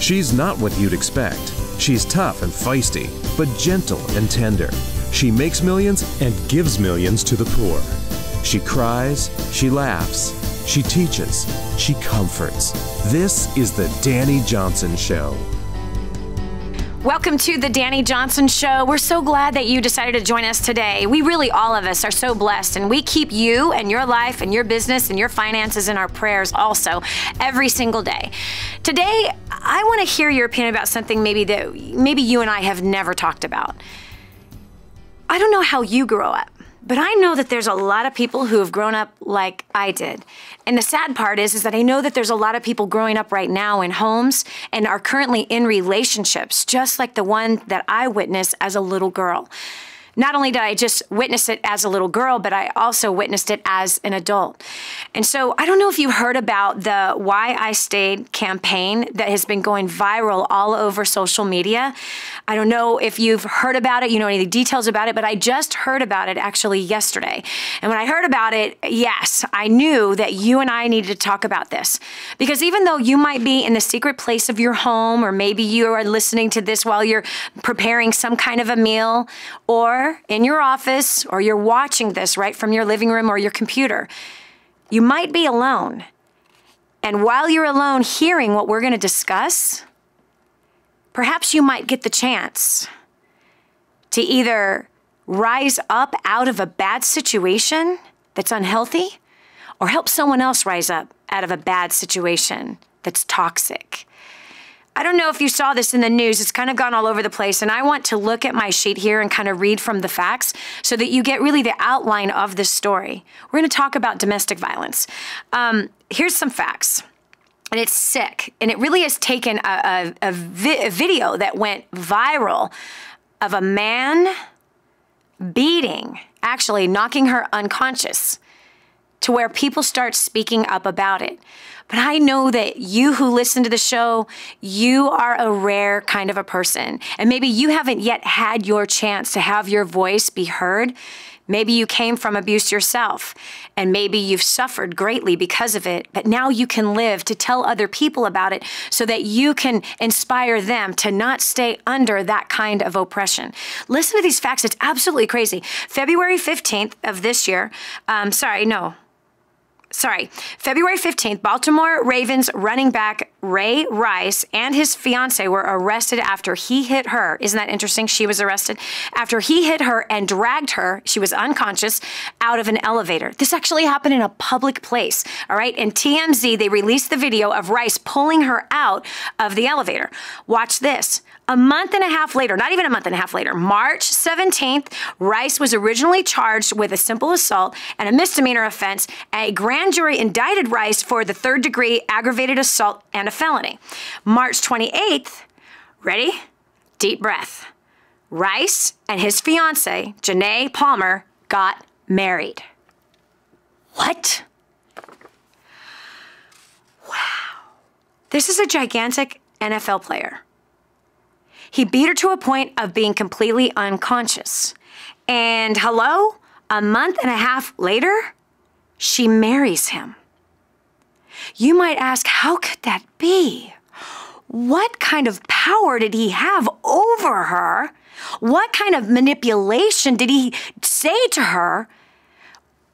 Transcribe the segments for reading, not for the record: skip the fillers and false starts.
She's not what you'd expect. She's tough and feisty, but gentle and tender. She makes millions and gives millions to the poor. She cries, she laughs, she teaches, she comforts. This is the Dani Johnson Show. Welcome to the Dani Johnson Show. We're so glad that you decided to join us today. We really, all of us, are so blessed, and we keep you and your life and your business and your finances in our prayers also every single day. Today, I want to hear your opinion about something maybe you and I have never talked about. I don't know how you grew up, but I know that there's a lot of people who have grown up like I did. And the sad part is that I know that there's a lot of people growing up right now in homes and are currently in relationships, just like the one that I witnessed as a little girl. Not only did I just witness it as a little girl, but I also witnessed it as an adult. And so I don't know if you've heard about the Why I Stayed campaign that has been going viral all over social media. I don't know if you've heard about it, you know any of the details about it, but I just heard about it actually yesterday. And when I heard about it, yes, I knew that you and I needed to talk about this. Because even though you might be in the secret place of your home, or maybe you are listening to this while you're preparing some kind of a meal, or in your office, or you're watching this right from your living room or your computer, you might be alone. And while you're alone hearing what we're going to discuss, perhaps you might get the chance to either rise up out of a bad situation that's unhealthy, or help someone else rise up out of a bad situation that's toxic. I don't know if you saw this in the news. It's kind of gone all over the place, and I want to look at my sheet here and kind of read from the facts so that you get really the outline of this story. We're going to talk about domestic violence. Here's some facts, and it's sick, and it really has taken a video that went viral of a man beating, actually knocking her unconscious, to where people start speaking up about it. But I know that you who listen to the show, you are a rare kind of a person. And maybe you haven't yet had your chance to have your voice be heard. Maybe you came from abuse yourself, and maybe you've suffered greatly because of it, but now you can live to tell other people about it so that you can inspire them to not stay under that kind of oppression. Listen to these facts. It's absolutely crazy. February 15th of this year, February 15th, Baltimore Ravens running back Ray Rice and his fiance were arrested after he hit her. Isn't that interesting? She was arrested after he hit her and dragged her, she was unconscious, out of an elevator. This actually happened in a public place, all right? And TMZ, they released the video of Rice pulling her out of the elevator. Watch this. A month and a half later, not even a month and a half later, March 17th, Rice was originally charged with a simple assault and a misdemeanor offense. A grand jury indicted Rice for the third-degree aggravated assault and a felony. March 28th, ready? Deep breath. Rice and his fiancée, Janae Palmer, got married. What? Wow. This is a gigantic NFL player. He beat her to a point of being completely unconscious. And hello, a month and a half later, she marries him. You might ask, how could that be? What kind of power did he have over her? What kind of manipulation did he say to her?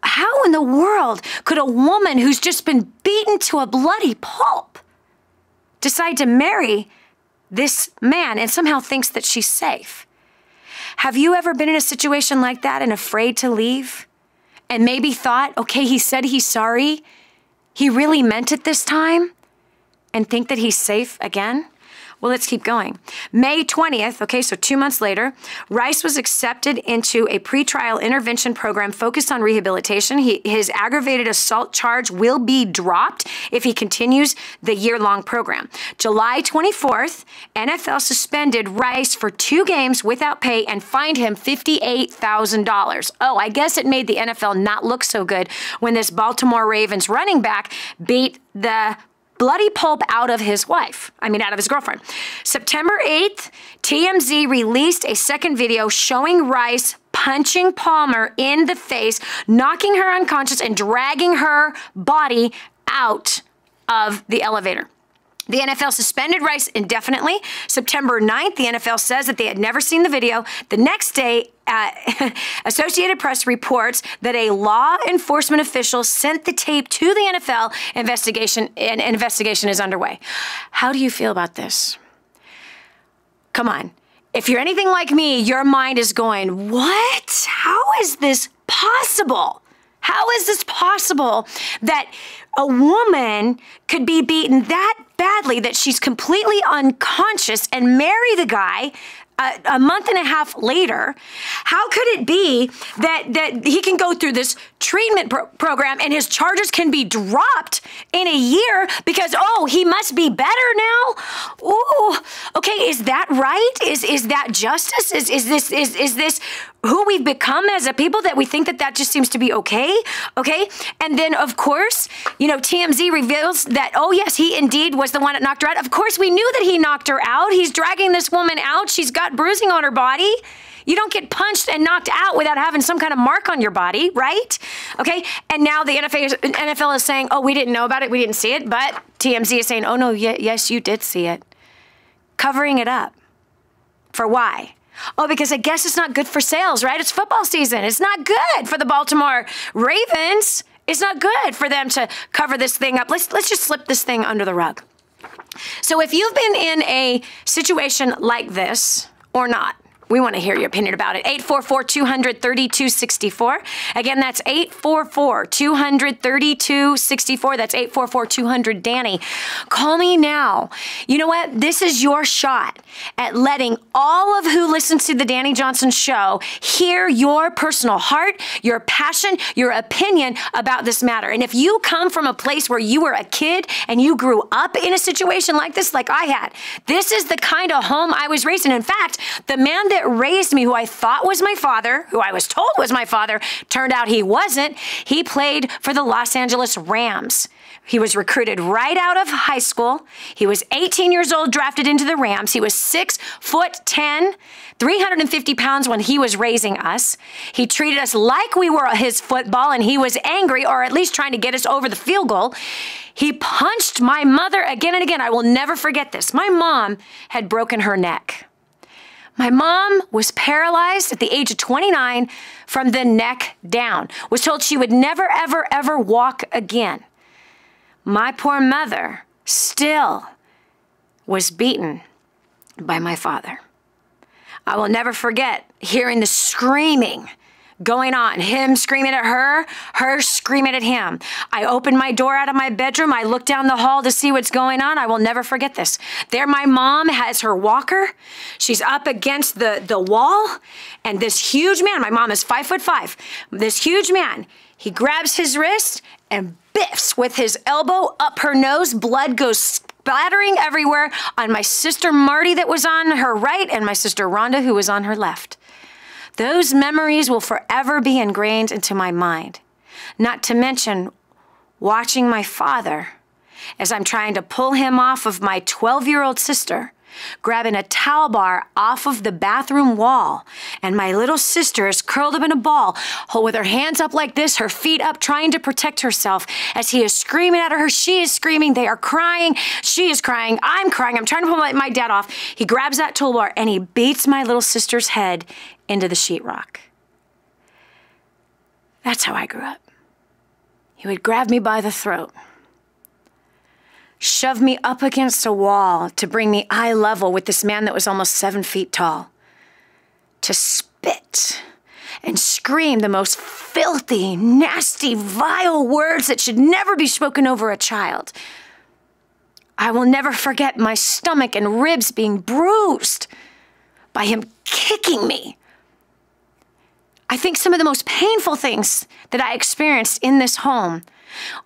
How in the world could a woman who's just been beaten to a bloody pulp decide to marry this man and somehow thinks that she's safe? Have you ever been in a situation like that and afraid to leave? And maybe thought, okay, he said he's sorry. He really meant it this time? And think that he's safe again? Well, let's keep going. May 20th, okay, so 2 months later, Rice was accepted into a pretrial intervention program focused on rehabilitation. His aggravated assault charge will be dropped if he continues the year-long program. July 24th, NFL suspended Rice for 2 games without pay and fined him $58,000. Oh, I guess it made the NFL not look so good when this Baltimore Ravens running back beat the bloody pulp out of his girlfriend. September 8th, TMZ released a second video showing Rice punching Palmer in the face, knocking her unconscious, and dragging her body out of the elevator. The NFL suspended Rice indefinitely. September 9th, the NFL says that they had never seen the video. The next day, Associated Press reports that a law enforcement official sent the tape to the NFL investigation, and an investigation is underway. How do you feel about this? Come on. If you're anything like me, your mind is going, what? How is this possible? How is this possible that a woman could be beaten that badly that she's completely unconscious and marry the guy a month and a half later? How could it be that he can go through this treatment program and his charges can be dropped in a year because, oh, he must be better now? Ooh, okay, is that right? Is that justice? Is this who we've become as a people, that we think that just seems to be okay? Okay, and then of course, TMZ reveals that, oh yes, he indeed was the one that knocked her out. Of course, we knew that he knocked her out. He's dragging this woman out. She's got bruising on her body. You don't get punched and knocked out without having some kind of mark on your body, right? Okay, and now the NFL is saying, oh, we didn't know about it, we didn't see it, but TMZ is saying, oh no, yes, you did see it. Covering it up. For why? Oh, because I guess it's not good for sales, right? It's football season. It's not good for the Baltimore Ravens. It's not good for them to cover this thing up. Let's just slip this thing under the rug. So if you've been in a situation like this or not, we want to hear your opinion about it. 844-200-3264. Again, that's 844-200-3264. That's 844-200-DANI. Call me now. You know what? This is your shot at letting all of who listens to the Dani Johnson Show hear your personal heart, your passion, your opinion about this matter. And if you come from a place where you were a kid and you grew up in a situation like this, like I had, this is the kind of home I was raised in. In fact, the man that raised me, who I thought was my father, who I was told was my father, turned out he wasn't. He played for the Los Angeles Rams. He was recruited right out of high school. He was 18 years old, drafted into the Rams. He was 6'10", 350 pounds when he was raising us. He treated us like we were his football, and he was angry, or at least trying to get us over the field goal. He punched my mother again and again. I will never forget this. My mom had broken her neck. My mom was paralyzed at the age of 29 from the neck down, was told she would never, ever, ever walk again. My poor mother still was beaten by my father. I will never forget hearing the screaming going on, him screaming at her screaming at him. I opened my door out of my bedroom. I looked down the hall to see what's going on. I will never forget this. There my mom has her walker. She's up against the wall, and this huge man, my mom is 5'5", this huge man, he grabs his wrist and biffs with his elbow up her nose. Blood goes splattering everywhere on my sister Marty that was on her right and my sister Rhonda who was on her left. Those memories will forever be ingrained into my mind. Not to mention watching my father as I'm trying to pull him off of my 12-year-old sister, grabbing a towel bar off of the bathroom wall, and my little sister is curled up in a ball with her hands up like this, her feet up, trying to protect herself as he is screaming at her. She is screaming. They are crying. She is crying. I'm crying. I'm trying to pull my dad off. He grabs that towel bar and he beats my little sister's head into the sheetrock. That's how I grew up. He would grab me by the throat, shove me up against a wall to bring me eye level with this man that was almost 7 feet tall, to spit and scream the most filthy, nasty, vile words that should never be spoken over a child. I will never forget my stomach and ribs being bruised by him kicking me. I think some of the most painful things that I experienced in this home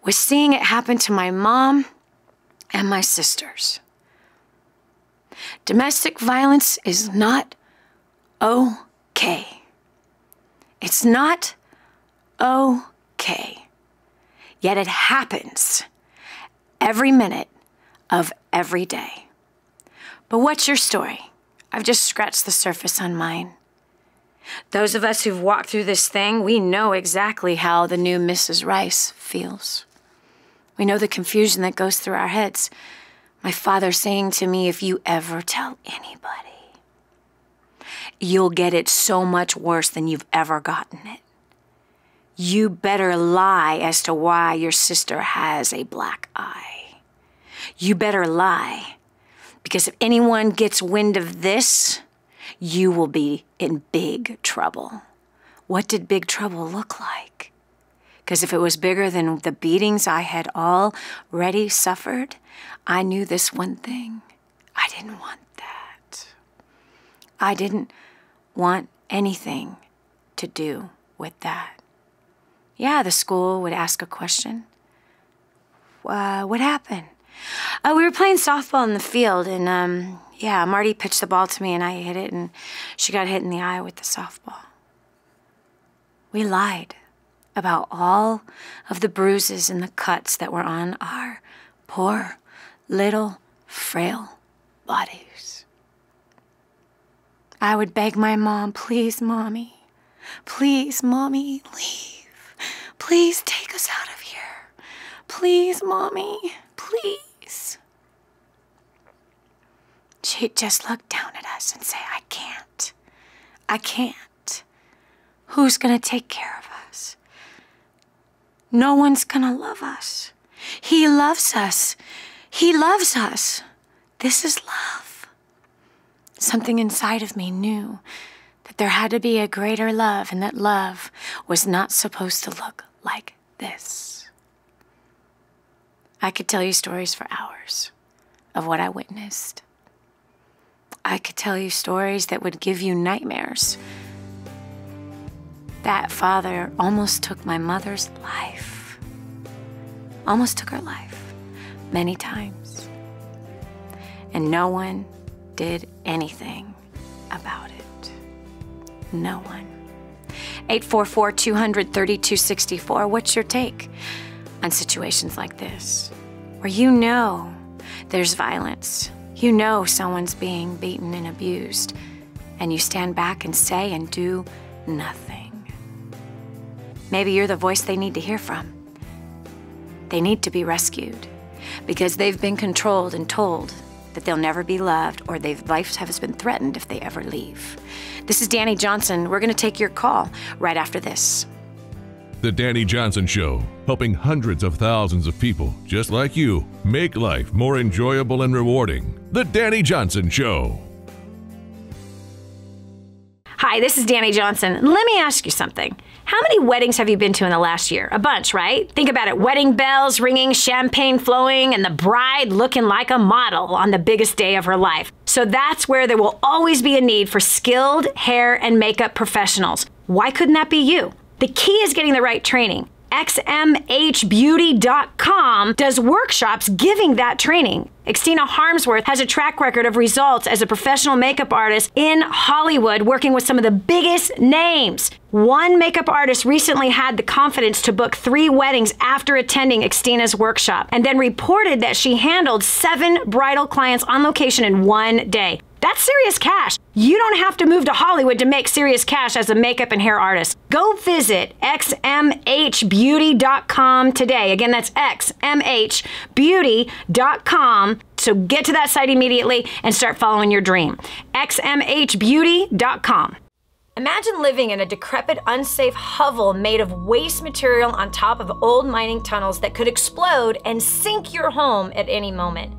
was seeing it happen to my mom and my sisters. Domestic violence is not okay. It's not okay. Yet it happens every minute of every day. But what's your story? I've just scratched the surface on mine. Those of us who've walked through this thing, we know exactly how the new Mrs. Rice feels. We know the confusion that goes through our heads. My father saying to me, if you ever tell anybody, you'll get it so much worse than you've ever gotten it. You better lie as to why your sister has a black eye. You better lie, because if anyone gets wind of this, you will be in big trouble. What did big trouble look like? Because if it was bigger than the beatings I had already suffered, I knew this one thing. I didn't want that. I didn't want anything to do with that. Yeah, the school would ask a question. What happened? We were playing softball in the field, and Marty pitched the ball to me, and I hit it, and she got hit in the eye with the softball. We lied about all of the bruises and the cuts that were on our poor, little, frail bodies. I would beg my mom, please, Mommy, leave. Please take us out of here. Please, Mommy, please. She'd just look down at us and say, I can't. Who's gonna take care of us? No one's gonna love us. He loves us. This is love. Something inside of me knew that there had to be a greater love, and that love was not supposed to look like this. I could tell you stories for hours of what I witnessed. I could tell you stories that would give you nightmares. That father almost took my mother's life. Almost took her life many times. And no one did anything about it. No one. 844-200-3264. What's your take on situations like this? Where you know there's violence. You know someone's being beaten and abused. And you stand back and say and do nothing. Maybe you're the voice they need to hear from. They need to be rescued because they've been controlled and told that they'll never be loved, or their life has been threatened if they ever leave. This is Dani Johnson. We're going to take your call right after this. The Dani Johnson Show, helping hundreds of thousands of people just like you make life more enjoyable and rewarding. The Dani Johnson Show. Hi, this is Dani Johnson. Let me ask you something. How many weddings have you been to in the last year? A bunch, right? Think about it. Wedding bells ringing, champagne flowing, and the bride looking like a model on the biggest day of her life. So that's where there will always be a need for skilled hair and makeup professionals. Why couldn't that be you? The key is getting the right training. XMHbeauty.com does workshops giving that training. Xtina Harmsworth has a track record of results as a professional makeup artist in Hollywood, working with some of the biggest names. One makeup artist recently had the confidence to book 3 weddings after attending Xtina's workshop, and then reported that she handled 7 bridal clients on location in one day. That's serious cash. You don't have to move to Hollywood to make serious cash as a makeup and hair artist. Go visit xmhbeauty.com today. Again, that's xmhbeauty.com. So get to that site immediately and start following your dream. xmhbeauty.com. Imagine living in a decrepit, unsafe hovel made of waste material on top of old mining tunnels that could explode and sink your home at any moment.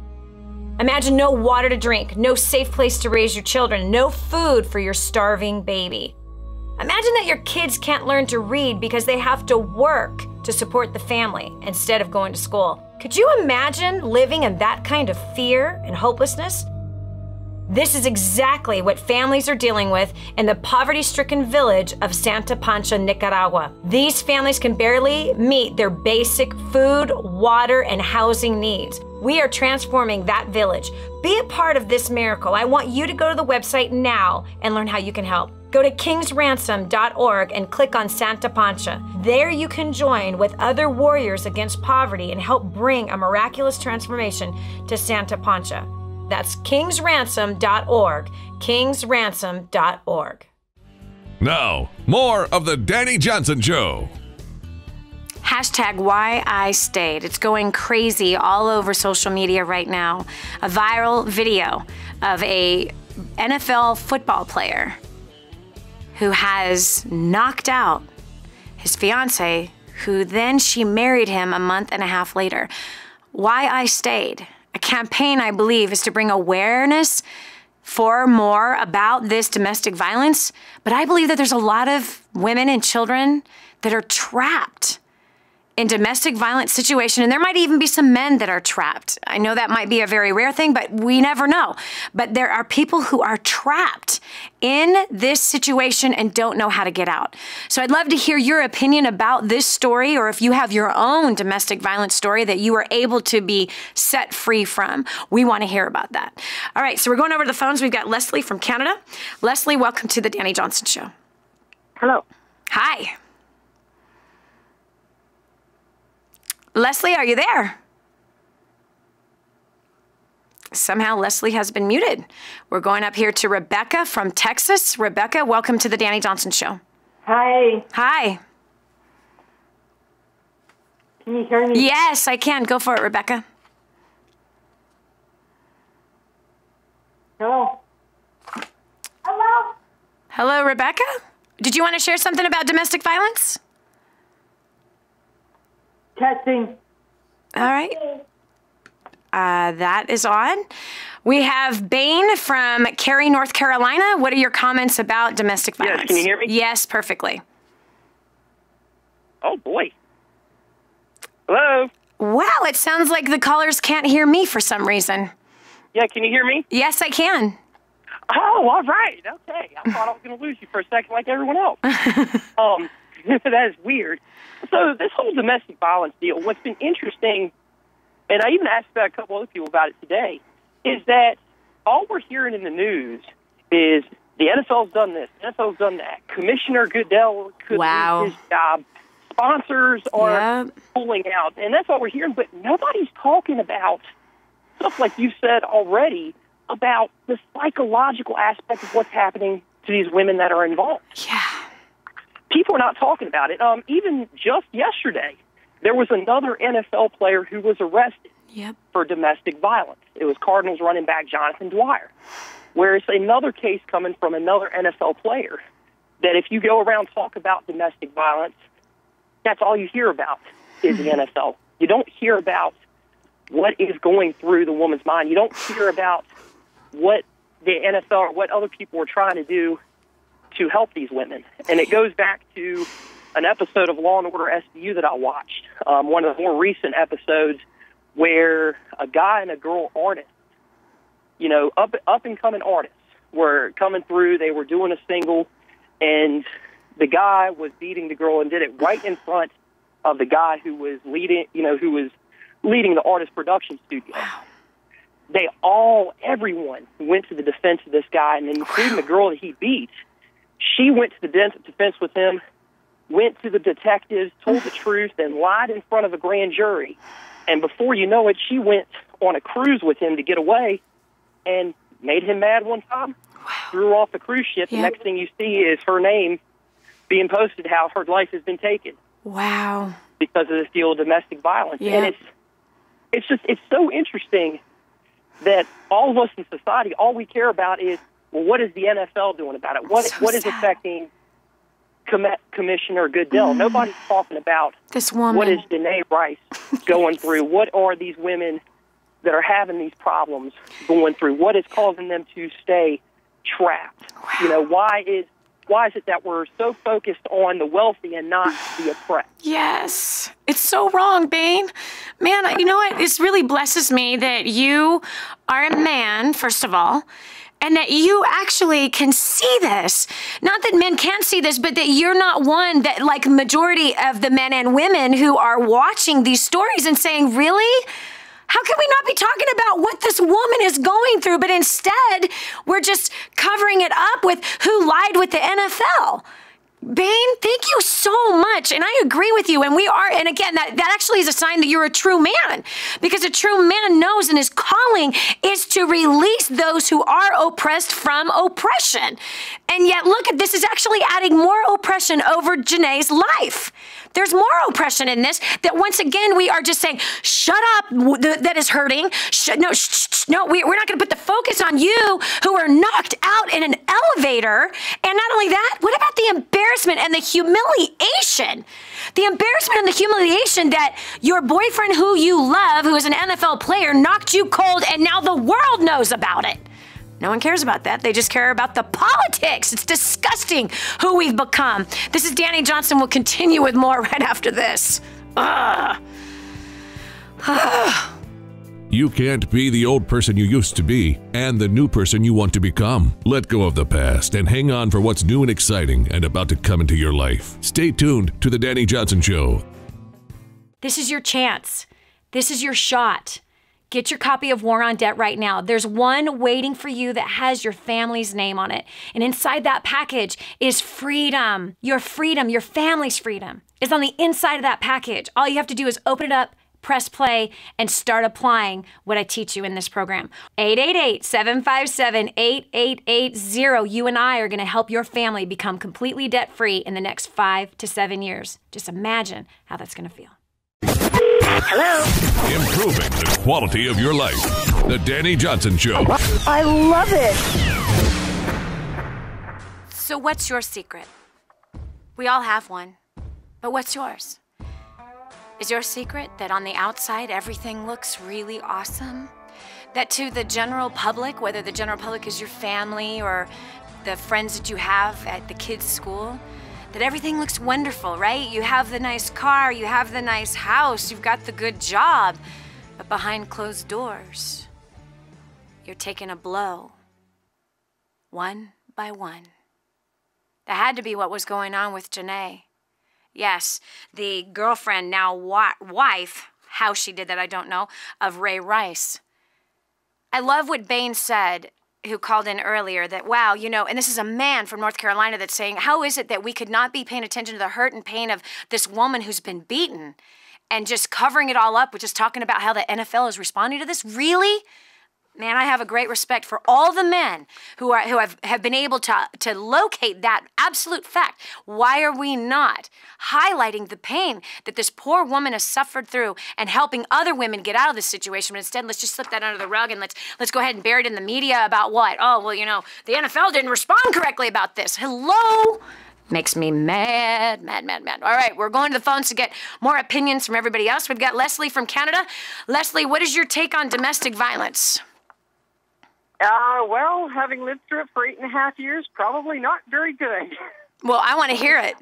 Imagine no water to drink, no safe place to raise your children, no food for your starving baby. Imagine that your kids can't learn to read because they have to work to support the family instead of going to school. Could you imagine living in that kind of fear and hopelessness? This is exactly what families are dealing with in the poverty-stricken village of Santa Pancha, Nicaragua. These families can barely meet their basic food, water, and housing needs. We are transforming that village. Be a part of this miracle. I want you to go to the website now and learn how you can help. Go to kingsransom.org and click on Santa Pancha. There you can join with other warriors against poverty and help bring a miraculous transformation to Santa Pancha. That's kingsransom.org, kingsransom.org. Now, more of the Dani Johnson Show. Hashtag why I stayed. It's going crazy all over social media right now. A viral video of a NFL football player who has knocked out his fiance, who then she married him a month and a half later. Why I stayed. A campaign, I believe, is to bring awareness for more about this domestic violence. But I believe that there's a lot of women and children that are trapped in domestic violence situation, and there might even be some men that are trapped. I know that might be a very rare thing, but we never know. But there are people who are trapped in this situation and don't know how to get out. So I'd love to hear your opinion about this story, or if you have your own domestic violence story that you were able to be set free from. We want to hear about that. All right, so we're going over to the phones. We've got Leslie from Canada. Leslie, welcome to the Dani Johnson Show. Hello. Hi. Leslie, are you there? Somehow Leslie has been muted. We're going up here to Rebecca from Texas. Rebecca, welcome to the Dani Johnson Show. Hi. Hi. Can you hear me? Yes, I can. Go for it, Rebecca. Hello. Hello. Hello, Rebecca. Did you want to share something about domestic violence? Testing. All right. That is on. We have Bain from Cary, North Carolina. What are your comments about domestic violence? Yes, can you hear me? Yes, perfectly. Oh, boy. Hello? Wow, it sounds like the callers can't hear me for some reason. Yeah, can you hear me? Yes, I can. Oh, all right. Okay. I thought I was going to lose you for a second like everyone else. That is weird. So this whole domestic violence deal, what's been interesting, and I even asked a couple other people about it today, is that all we're hearing in the news is the NFL's done this, the NFL's done that. Commissioner Goodell could lose his job. Sponsors are pulling out, and that's what we're hearing. But nobody's talking about stuff like you said already about the psychological aspect of what's happening to these women that are involved. Yeah. People are not talking about it. Even just yesterday, there was another NFL player who was arrested for domestic violence. It was Cardinals running back Jonathan Dwyer, where it's another case coming from another NFL player that if you go around talk about domestic violence, that's all you hear about is the NFL. You don't hear about what is going through the woman's mind. You don't hear about what the NFL or what other people are trying to do to help these women. And it goes back to an episode of Law & Order SVU that I watched, one of the more recent episodes where a guy and a girl artist, you know, up-and-coming artists were coming through. They were doing a single, and the guy was beating the girl and did it right in front of the guy who was leading the artist production studio. Wow. Everyone went to the defense of this guy, and including the girl that he beat. She went to the defense with him, went to the detectives, told the truth, and lied in front of a grand jury. And before you know it, she went on a cruise with him to get away and made him mad one time, threw her off the cruise ship. The next thing you see is her name being posted, how her life has been taken. Wow. Because of this deal of domestic violence. And it's so interesting that all of us in society, all we care about is, well, what is the NFL doing about it? What is affecting Commissioner Goodell? Nobody's talking about this woman. What is Danae Rice going through? What are these women that are having these problems going through? What is causing them to stay trapped? Wow. You know, why is it that we're so focused on the wealthy and not the oppressed? Yes. It's so wrong, Bain. Man, you know what? This really blesses me that you are a man, first of all, and that you actually can see this. Not that men can't see this, but that you're not one that, like majority of the men and women who are watching these stories and saying, really? How can we not be talking about what this woman is going through, but instead we're just covering it up with who lied with the NFL? Bain, thank you so much. And I agree with you. And again, that actually is a sign that you're a true man, because a true man knows, and his calling is to release those who are oppressed from oppression. And yet, look at this, is actually adding more oppression over Janae's life. There's more oppression in this, that once again, we are just saying, shut up, that is hurting. No, we're not going to put the focus on you who were knocked out in an elevator. And not only that, what about the embarrassment and the humiliation? The embarrassment and the humiliation that your boyfriend who you love, who is an NFL player, knocked you cold and now the world knows about it. No one cares about that. They just care about the politics. It's disgusting who we've become. This is Dani Johnson. We'll continue with more right after this. You can't be the old person you used to be and the new person you want to become. Let go of the past and hang on for what's new and exciting and about to come into your life. Stay tuned to The Dani Johnson Show. This is your chance. This is your shot. Get your copy of War on Debt right now. There's one waiting for you that has your family's name on it. And inside that package is freedom. Your family's freedom is on the inside of that package. All you have to do is open it up, press play, and start applying what I teach you in this program. 888-757-8880. You and I are going to help your family become completely debt-free in the next 5 to 7 years. Just imagine how that's going to feel. Hello. Improving the quality of your life. The Dani Johnson Show. I love it. So what's your secret? We all have one. But what's yours? Is your secret that on the outside everything looks really awesome? That to the general public, whether the general public is your family or the friends that you have at the kids' school, that everything looks wonderful, right? You have the nice car, you have the nice house, you've got the good job, but behind closed doors, you're taking a blow, one by one. That had to be what was going on with Janae. Yes, the girlfriend, now wife, how she did that I don't know, of Ray Rice. I love what Bain said, who called in earlier, that, wow, and this is a man from North Carolina that's saying, how is it that we could not be paying attention to the hurt and pain of this woman who's been beaten and just covering it all up with just talking about how the NFL is responding to this? Really? Man, I have a great respect for all the men who have been able to locate that absolute fact. Why are we not highlighting the pain that this poor woman has suffered through and helping other women get out of this situation? But instead, let's just slip that under the rug and let's go ahead and bury it in the media about what? Oh, well, the NFL didn't respond correctly about this. Hello? Makes me mad. All right, we're going to the phones to get more opinions from everybody else. We've got Leslie from Canada. Leslie, what is your take on domestic violence? Well, having lived through it for 8.5 years, probably not very good. Well, I want to hear it.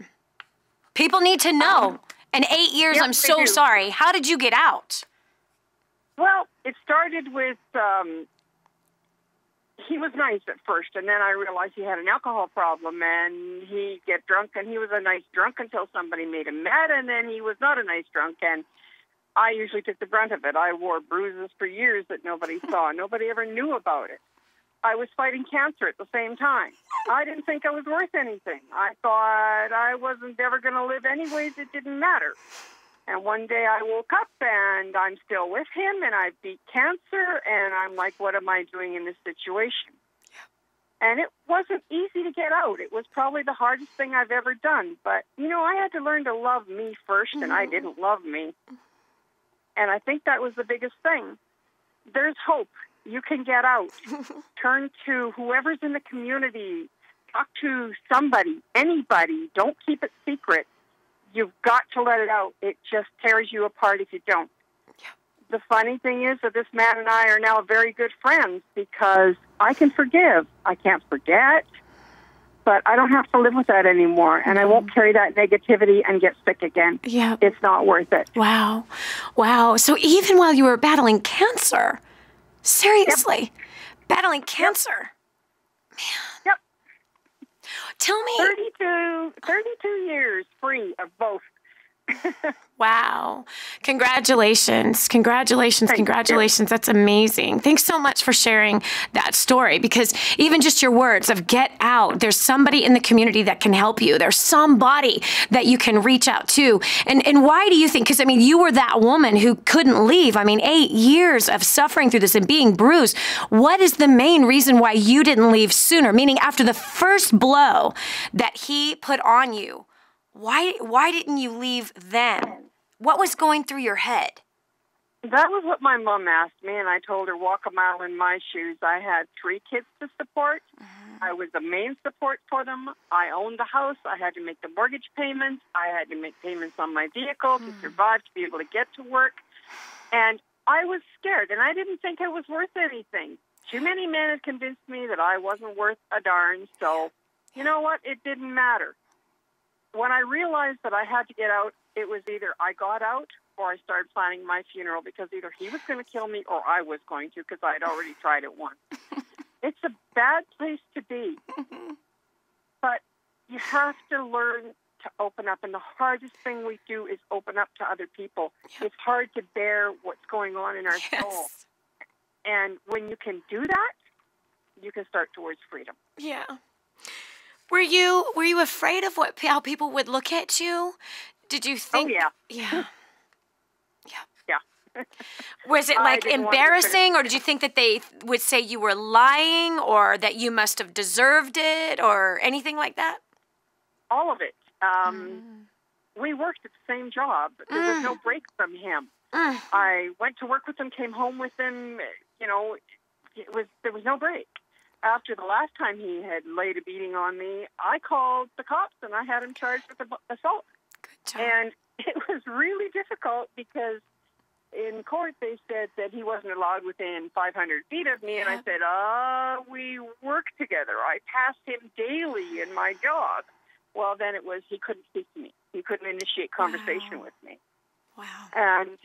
People need to know. In 8 years, I'm so sorry. How did you get out? Well, it started with, he was nice at first, and then I realized he had an alcohol problem, and he'd get drunk, and he was a nice drunk until somebody made him mad, and then he was not a nice drunk, and I usually took the brunt of it. I wore bruises for years that nobody saw. Nobody ever knew about it. I was fighting cancer at the same time. I didn't think I was worth anything. I thought I wasn't ever going to live anyways. It didn't matter. And one day I woke up, and I'm still with him, and I beat cancer, and I'm like, what am I doing in this situation? And it wasn't easy to get out. It was probably the hardest thing I've ever done. But, I had to learn to love me first, and I didn't love me. And I think that was the biggest thing. There's hope. You can get out. Turn to whoever's in the community. Talk to somebody, anybody. Don't keep it secret. You've got to let it out. It just tears you apart if you don't. Yeah. The funny thing is that this man and I are now very good friends because I can forgive. I can't forget. But I don't have to live with that anymore, and I won't carry that negativity and get sick again. Yeah. It's not worth it. Wow. So even while you were battling cancer, seriously, battling cancer, man. Yep. Tell me. 32 years free of both. Wow. Congratulations. That's amazing. Thanks so much for sharing that story, because even just your words of get out, there's somebody in the community that can help you. There's somebody that you can reach out to. And why do you think, because you were that woman who couldn't leave. 8 years of suffering through this and being bruised. What is the main reason why you didn't leave sooner? Meaning after the first blow that he put on you, Why didn't you leave then? What was going through your head? That was what my mom asked me, and I told her, walk a mile in my shoes. I had 3 kids to support. I was the main support for them. I owned the house. I had to make the mortgage payments. I had to make payments on my vehicle to survive, to be able to get to work. And I was scared, and I didn't think it was worth anything. Too many men had convinced me that I wasn't worth a darn, so you know what? It didn't matter. When I realized that I had to get out, it was either I got out or I started planning my funeral, because either he was going to kill me or I was going to, because I'd already tried it once. It's a bad place to be. But you have to learn to open up, and the hardest thing we do is open up to other people. Yep. It's hard to bear what's going on in our soul. And when you can do that, you can start towards freedom. Yeah. Were you afraid of how people would look at you? Did you think? Oh, yeah. Yeah. Yeah. Was it like embarrassing, or did you think that they would say you were lying, or that you must have deserved it, or anything like that? All of it. We worked at the same job. There was no break from him. I went to work with him, came home with him. You know, there was no break. After the last time he had laid a beating on me, I called the cops and I had him charged with assault. Good job. And it was really difficult, because in court they said that he wasn't allowed within 500 feet of me. And I said, we work together. I passed him daily in my job. Well, then it was he couldn't speak to me. He couldn't initiate conversation with me. Wow. And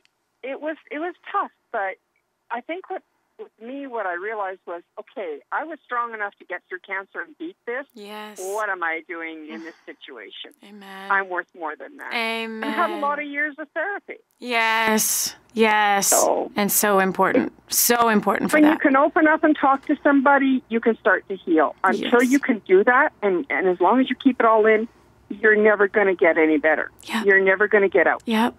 it was tough. But I think with me, what I realized was, okay, I was strong enough to get through cancer and beat this. Yes. What am I doing in this situation? Amen. I'm worth more than that. Amen. And had a lot of years of therapy. Yes. And so important. So important for when that. you can open up and talk to somebody, you can start to heal. Until you can do that, and as long as you keep it all in, you're never going to get any better. Yep. You're never going to get out. Yep.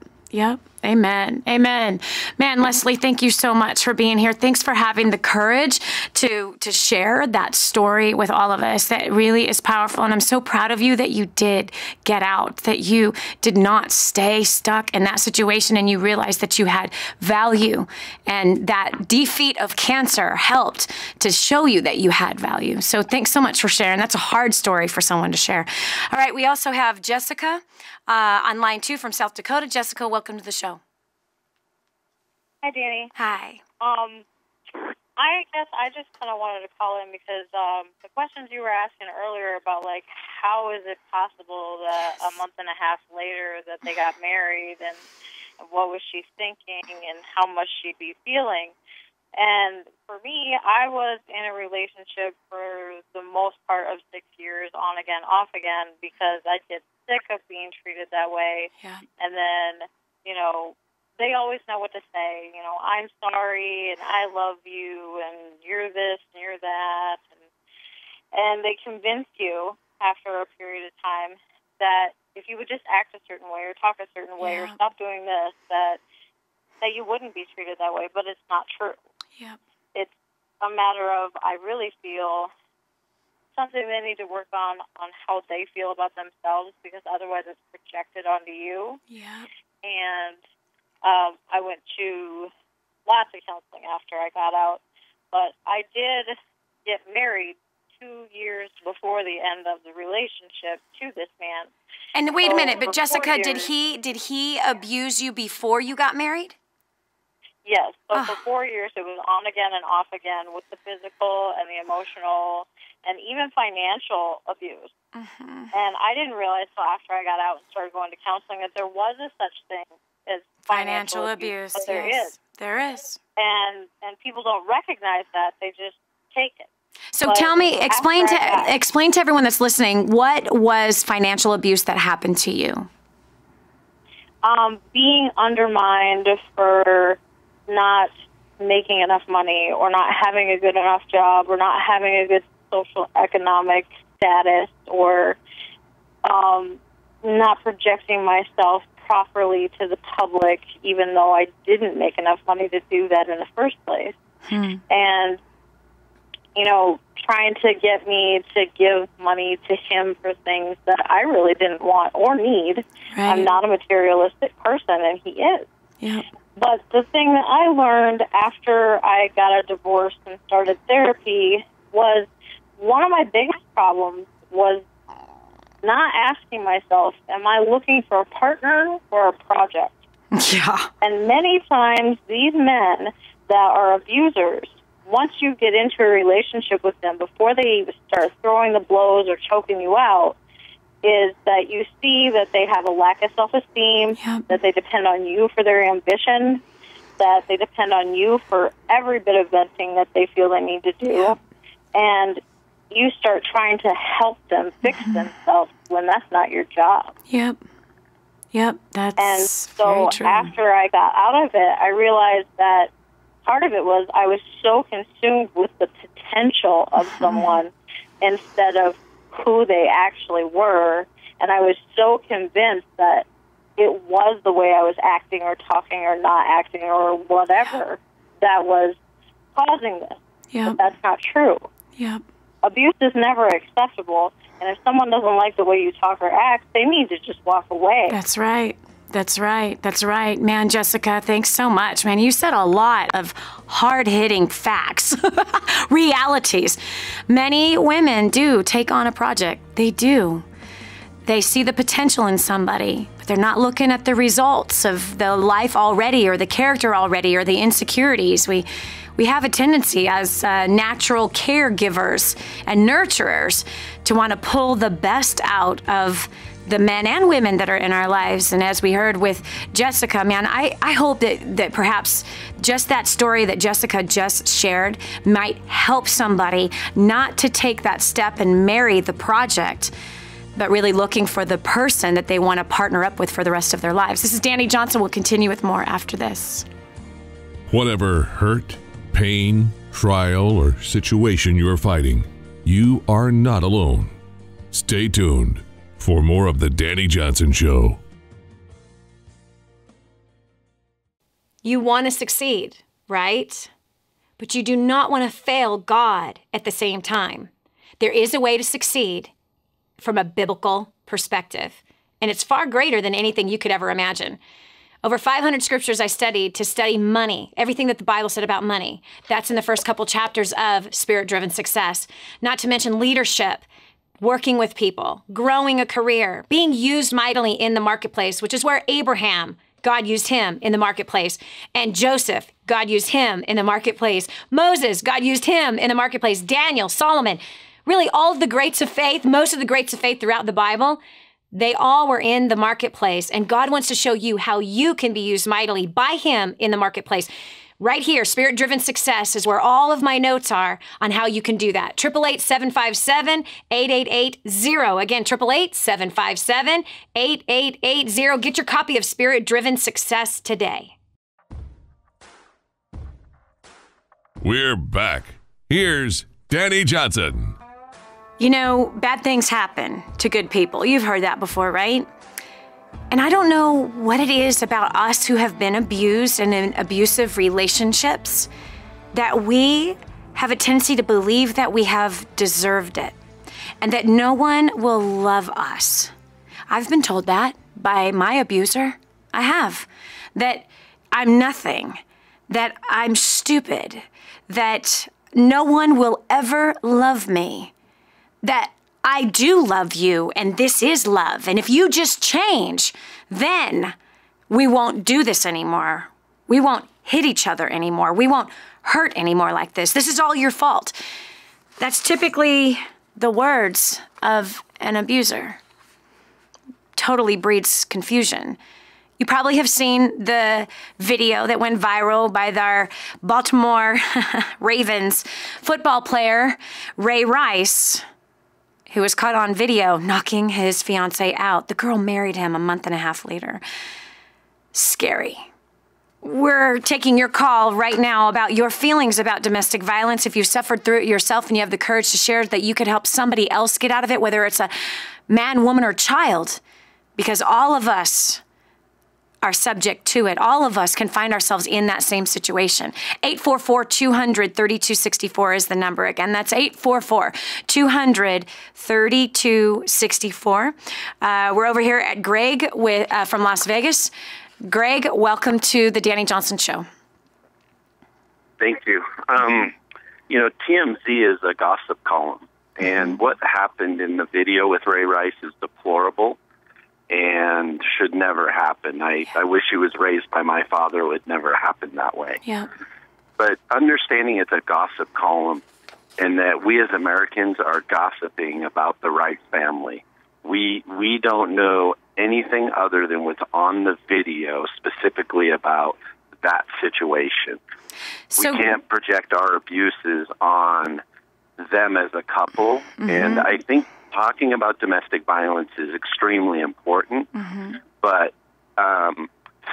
Amen. Man, Leslie, thank you so much for being here. Thanks for having the courage to share that story with all of us. That really is powerful. And I'm so proud of you that you did get out, that you did not stay stuck in that situation, and you realized that you had value, and that defeat of cancer helped to show you that you had value. So thanks so much for sharing. That's a hard story for someone to share. All right. We also have Jessica on line 2 from South Dakota. Jessica, welcome to the show. Hi, Dani. Hi. I guess I just kind of wanted to call in because the questions you were asking earlier about, like, how is it possible that a month and a half later that they got married, and what was she thinking, and how much she'd be feeling. And for me, I was in a relationship for the most part of 6 years, on again, off again, because I get sick of being treated that way. Yeah. And then, you know, they always know what to say. You know, I'm sorry, and I love you, and you're this, and you're that. And they convince you after a period of time that if you would just act a certain way or talk a certain way or stop doing this, that you wouldn't be treated that way. But it's not true. Yep. It's a matter of, I really feel, something they need to work on how they feel about themselves, because otherwise it's projected onto you. Yeah. And I went to lots of counseling after I got out, but I did get married 2 years before the end of the relationship to this man. And wait a minute, but Jessica, did he abuse you before you got married? Yes. So for 4 years, it was on again and off again with the physical and the emotional and even financial abuse. Mm-hmm. And I didn't realize until after I got out and started going to counseling that there was a such thing as financial abuse. But there is. There is. And people don't recognize that. They just take it. So but tell me, explain to everyone that's listening, what was financial abuse that happened to you? Being undermined for not making enough money, or not having a good enough job, or not having a good social economic status, or not projecting myself properly to the public, even though I didn't make enough money to do that in the first place. And trying to get me to give money to him for things that I really didn't want or need. Right. I'm not a materialistic person, and he is. Yeah. But the thing that I learned after I got a divorce and started therapy was one of my biggest problems was not asking myself, am I looking for a partner or a project? Yeah. And many times these men that are abusers, once you get into a relationship with them, before they even start throwing the blows or choking you out, is that you see that they have a lack of self-esteem, that they depend on you for their ambition, that they depend on you for every bit of venting that they feel they need to do. And you start trying to help them fix themselves when that's not your job. Yep. That's and so very true. After I got out of it, I realized that part of it was I was so consumed with the potential of someone instead of who they actually were, and I was so convinced that it was the way I was acting or talking or not acting or whatever that was causing this. But that's not true. Abuse is never acceptable, and if someone doesn't like the way you talk or act, they need to just walk away. That's right. That's right. Man, Jessica, thanks so much. Man, you said a lot of hard-hitting facts, realities. Many women do take on a project. They do. They see the potential in somebody, but they're not looking at the results of the life already or the character already or the insecurities. We have a tendency as natural caregivers and nurturers to want to pull the best out of the men and women that are in our lives. And as we heard with Jessica, man, I hope that perhaps just that story that Jessica just shared might help somebody not to take that step and marry the project, but really looking for the person that they want to partner up with for the rest of their lives. This is Dani Johnson. We'll continue with more after this. Whatever hurt, pain, trial, or situation you're fighting, you are not alone. Stay tuned for more of The Dani Johnson Show. You want to succeed, right? But you do not want to fail God at the same time. There is a way to succeed from a biblical perspective, and it's far greater than anything you could ever imagine. Over 500 scriptures I studied to study money, everything that the Bible said about money. That's in the first couple chapters of Spirit-Driven Success. Not to mention leadership, working with people, growing a career, being used mightily in the marketplace, which is where Abraham, God used him in the marketplace. And Joseph, God used him in the marketplace. Moses, God used him in the marketplace. Daniel, Solomon, really all of the greats of faith, most of the greats of faith throughout the Bible, they all were in the marketplace. And God wants to show you how you can be used mightily by him in the marketplace. Right here, Spirit-Driven Success is where all of my notes are on how you can do that. 888-757-8880. Again, 888-757-8880. Get your copy of Spirit-Driven Success today. We're back. Here's Dani Johnson. You know, bad things happen to good people. You've heard that before, right? And I don't know what it is about us who have been abused and in abusive relationships that we have a tendency to believe that we have deserved it and that no one will love us. I've been told that by my abuser. I have. That I'm nothing, that I'm stupid, that no one will ever love me, that I do love you, and this is love. And if you just change, then we won't do this anymore. We won't hit each other anymore. We won't hurt anymore like this. This is all your fault. That's typically the words of an abuser. Totally breeds confusion. You probably have seen the video that went viral by our Baltimore Ravens football player, Ray Rice, who was caught on video knocking his fiancée out. The girl married him a month and a half later. Scary. We're taking your call right now about your feelings about domestic violence. If you suffered through it yourself and you have the courage to share that you could help somebody else get out of it, whether it's a man, woman, or child, because all of us are subject to it. All of us can find ourselves in that same situation. 844-200-3264 is the number. Again, that's 844-200-3264. We're over here at Greg from Las Vegas. Greg, welcome to the Dani Johnson Show. Thank you. TMZ is a gossip column, and what happened in the video with Ray Rice is deplorable and should never happen. I wish he was raised by my father. It would never happen that way. Yeah. But understanding it's a gossip column and that we as Americans are gossiping about the Rice family, we don't know anything other than what's on the video specifically about that situation. So, we can't project our abuses on them as a couple, and I think talking about domestic violence is extremely important, but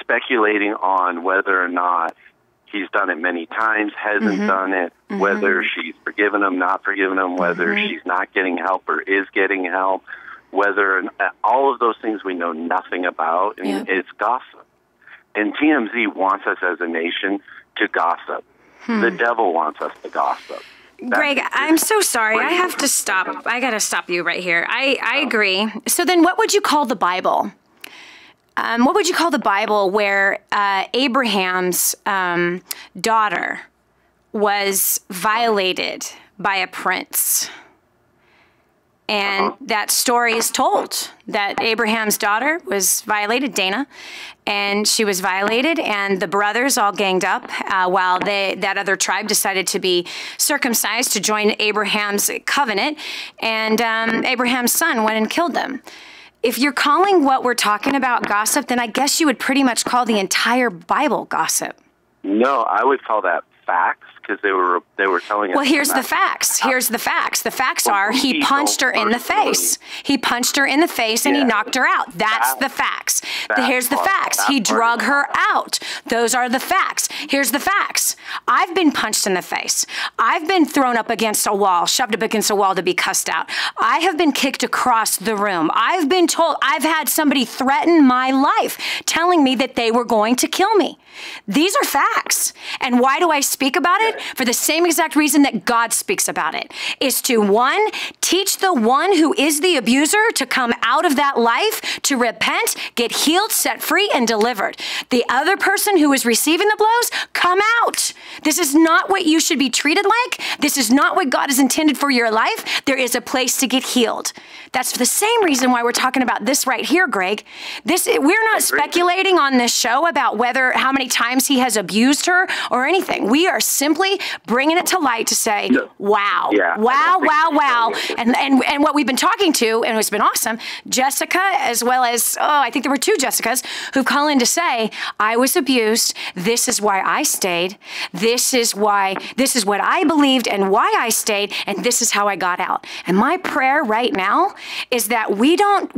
speculating on whether or not he's done it many times, hasn't done it, whether she's forgiven him, not forgiven him, whether she's not getting help or is getting help, whether all of those things we know nothing about, and it's gossip. And TMZ wants us as a nation to gossip. The devil wants us to gossip. Greg, I'm so sorry. I have to stop. I got to stop you right here. I agree. So then what would you call the Bible? What would you call the Bible where Abraham's daughter was violated by a prince? And that story is told that Abraham's daughter was violated, Dana, and she was violated, and the brothers all ganged up while that other tribe decided to be circumcised to join Abraham's covenant, and Abraham's son went and killed them. If you're calling what we're talking about gossip, then I guess you would pretty much call the entire Bible gossip. No, I would call that facts, because they were telling us. Well, here's the facts. Here's the facts. The facts are he punched her in the face. He punched her in the face and he knocked her out. That's the facts. Here's the facts. He drug her out. Those are the facts. Here's the facts. I've been punched in the face. I've been thrown up against a wall, shoved up against a wall to be cussed out. I have been kicked across the room. I've been told, I've had somebody threaten my life, telling me that they were going to kill me. These are facts. And why do I speak about it? For the same exact reason that God speaks about it, is to, one, teach the one who is the abuser to come out of that life, to repent, get healed, set free, and delivered. The other person who is receiving the blows, come out. This is not what you should be treated like. This is not what God has intended for your life. There is a place to get healed. That's the same reason why we're talking about this right here, Greg. We're not speculating on this show about how many times he has abused her or anything. We are simply bringing it to light to say, wow, wow. And what we've been talking to, and it's been awesome, Jessica, as well as, I think there were two Jessicas who call in to say, I was abused. This is why I stayed. This is what I believed and why I stayed. And this is how I got out. And my prayer right now is that we don't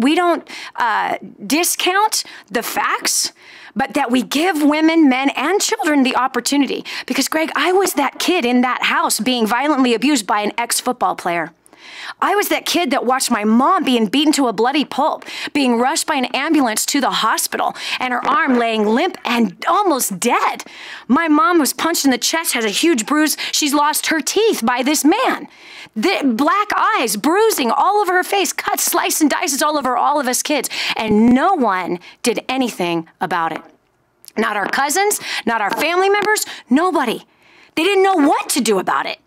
discount the facts, but that we give women, men, and children the opportunity. Because, Greg, I was that kid in that house being violently abused by an ex-football player. I was that kid that watched my mom being beaten to a bloody pulp, being rushed by an ambulance to the hospital, and her arm laying limp and almost dead. My mom was punched in the chest, has a huge bruise. She's lost her teeth by this man. The black eyes, bruising all over her face, cuts, slice, and dices all over all of us kids. And no one did anything about it. Not our cousins, not our family members, nobody. They didn't know what to do about it.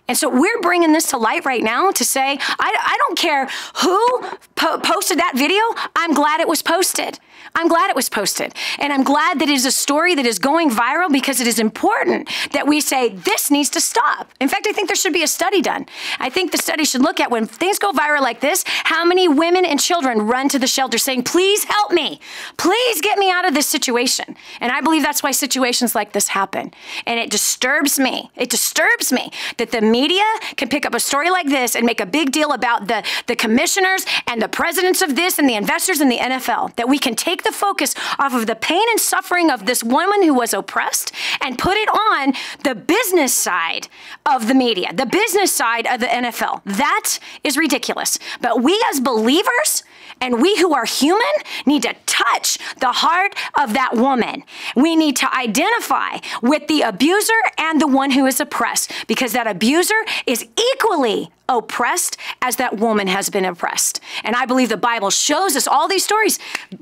And so we're bringing this to light right now to say, I don't care who posted that video. I'm glad it was posted. I'm glad it was posted. And I'm glad that it is a story that is going viral, because it is important that we say this needs to stop. In fact, I think there should be a study done. I think the study should look at, when things go viral like this, how many women and children run to the shelter saying, please help me. Please get me out of this situation. And I believe that's why situations like this happen. And it disturbs me. It disturbs me that the media media can pick up a story like this and make a big deal about the commissioners and the presidents of this and the investors in the NFL, that we can take the focus off of the pain and suffering of this woman who was oppressed and put it on the business side of the media, the business side of the NFL. That is ridiculous. But we as believers and we who are human need to touch the heart of that woman. We need to identify with the abuser and the one who is oppressed, because that abuser is equally oppressed as that woman has been oppressed. And I believe the Bible shows us all these stories.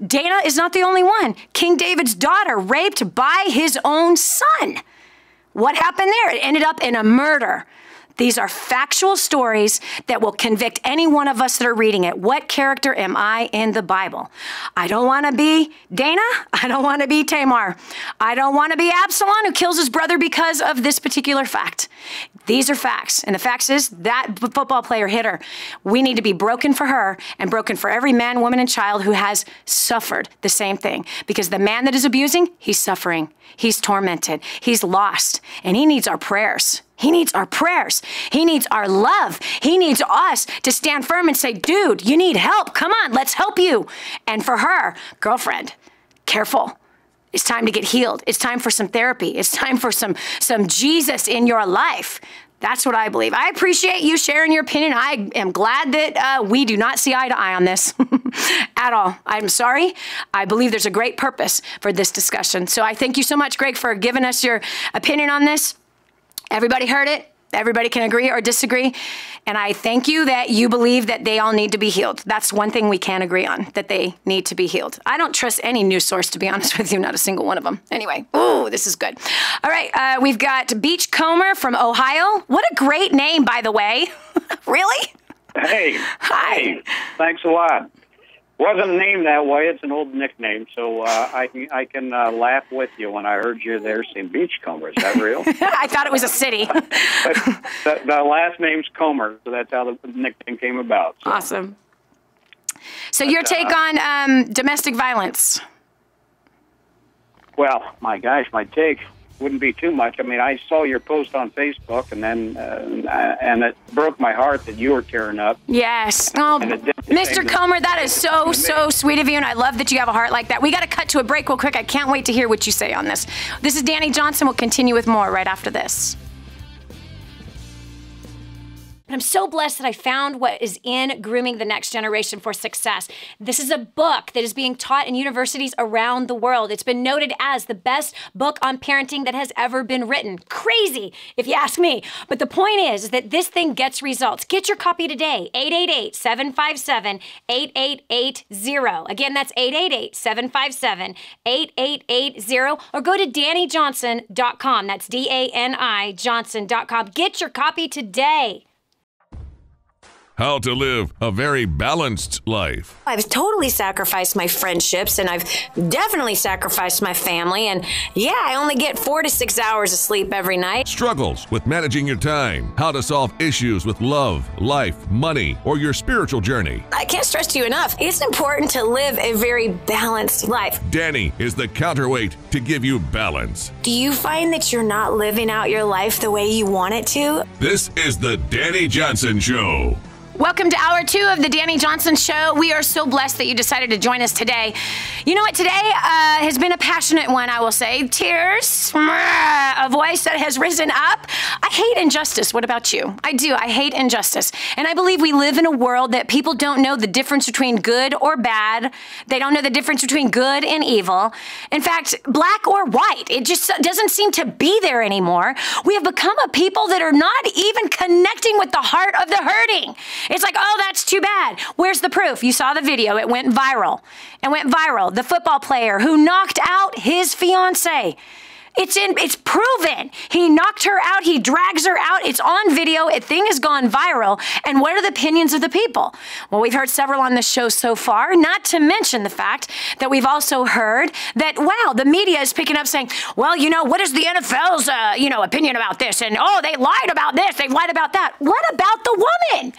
Dana is not the only one. King David's daughter raped by his own son. What happened there? It ended up in a murder. These are factual stories that will convict any one of us that are reading it. What character am I in the Bible? I don't want to be Dana. I don't want to be Tamar. I don't want to be Absalom, who kills his brother because of this particular fact. These are facts. And the fact is that football player hit her. We need to be broken for her and broken for every man, woman, and child who has suffered the same thing. Because the man that is abusing, he's suffering. He's tormented. He's lost. And he needs our prayers. He needs our prayers. He needs our love. He needs us to stand firm and say, dude, you need help. Come on, let's help you. And for her, girlfriend, careful. It's time to get healed. It's time for some therapy. It's time for some Jesus in your life. That's what I believe. I appreciate you sharing your opinion. I am glad that we do not see eye to eye on this at all. I'm sorry. I believe there's a great purpose for this discussion. So I thank you so much, Greg, for giving us your opinion on this. Everybody heard it. Everybody can agree or disagree. And I thank you that you believe that they all need to be healed. That's one thing we can agree on, that they need to be healed. I don't trust any news source, to be honest with you, not a single one of them. Anyway, ooh, this is good. All right, we've got Beachcomber from Ohio. What a great name, by the way. Really? Hey. Hi. Hey, thanks a lot. Wasn't named that way. It's an old nickname, so I can laugh with you when I heard you there saying Beachcomber. Is that real? I thought it was a city. the last name's Comer, so that's how the nickname came about. So. Awesome. So your take on domestic violence? Well, my gosh, my take wouldn't be too much. I mean, I saw your post on Facebook, and then and it broke my heart that you were tearing up. Yes. Oh, Mr. Comer, that is so sweet of you, and I love that you have a heart like that. We got to cut to a break real quick. I can't wait to hear what you say on this. This is Dani Johnson. We'll continue with more right after this. And I'm so blessed that I found what is in Grooming the Next Generation for Success. This is a book that is being taught in universities around the world. It's been noted as the best book on parenting that has ever been written. Crazy, if you ask me. But the point is that this thing gets results. Get your copy today, 888-757-8880. Again, that's 888-757-8880. Or go to DaniJohnson.com. That's DANI Johnson.com. Get your copy today. How to live a very balanced life. I've totally sacrificed my friendships, and I've definitely sacrificed my family. And yeah, I only get 4 to 6 hours of sleep every night. Struggles with managing your time. How to solve issues with love, life, money, or your spiritual journey. I can't stress to you enough. It's important to live a very balanced life. Dani is the counterweight to give you balance. Do you find that you're not living out your life the way you want it to? This is the Dani Johnson Show. Welcome to Hour 2 of the Dani Johnson Show. We are so blessed that you decided to join us today. You know what? Today has been a passionate one, I will say. Tears, a voice that has risen up. I hate injustice. What about you? I do. I hate injustice. And I believe we live in a world that people don't know the difference between good or bad. They don't know the difference between good and evil. In fact, black or white. It just doesn't seem to be there anymore. We have become a people that are not even connecting with the heart of the hurting. It's like, oh, that's too bad. Where's the proof? You saw the video. It went viral. The football player who knocked out his fiance. It's proven. He knocked her out. He drags her out. It's on video. The thing has gone viral. And what are the opinions of the people? Well, we've heard several on this show so far, not to mention the fact that we've also heard that, wow, the media is picking up saying, well, what is the NFL's, opinion about this? And, oh, they lied about this. They lied about that. What about the woman?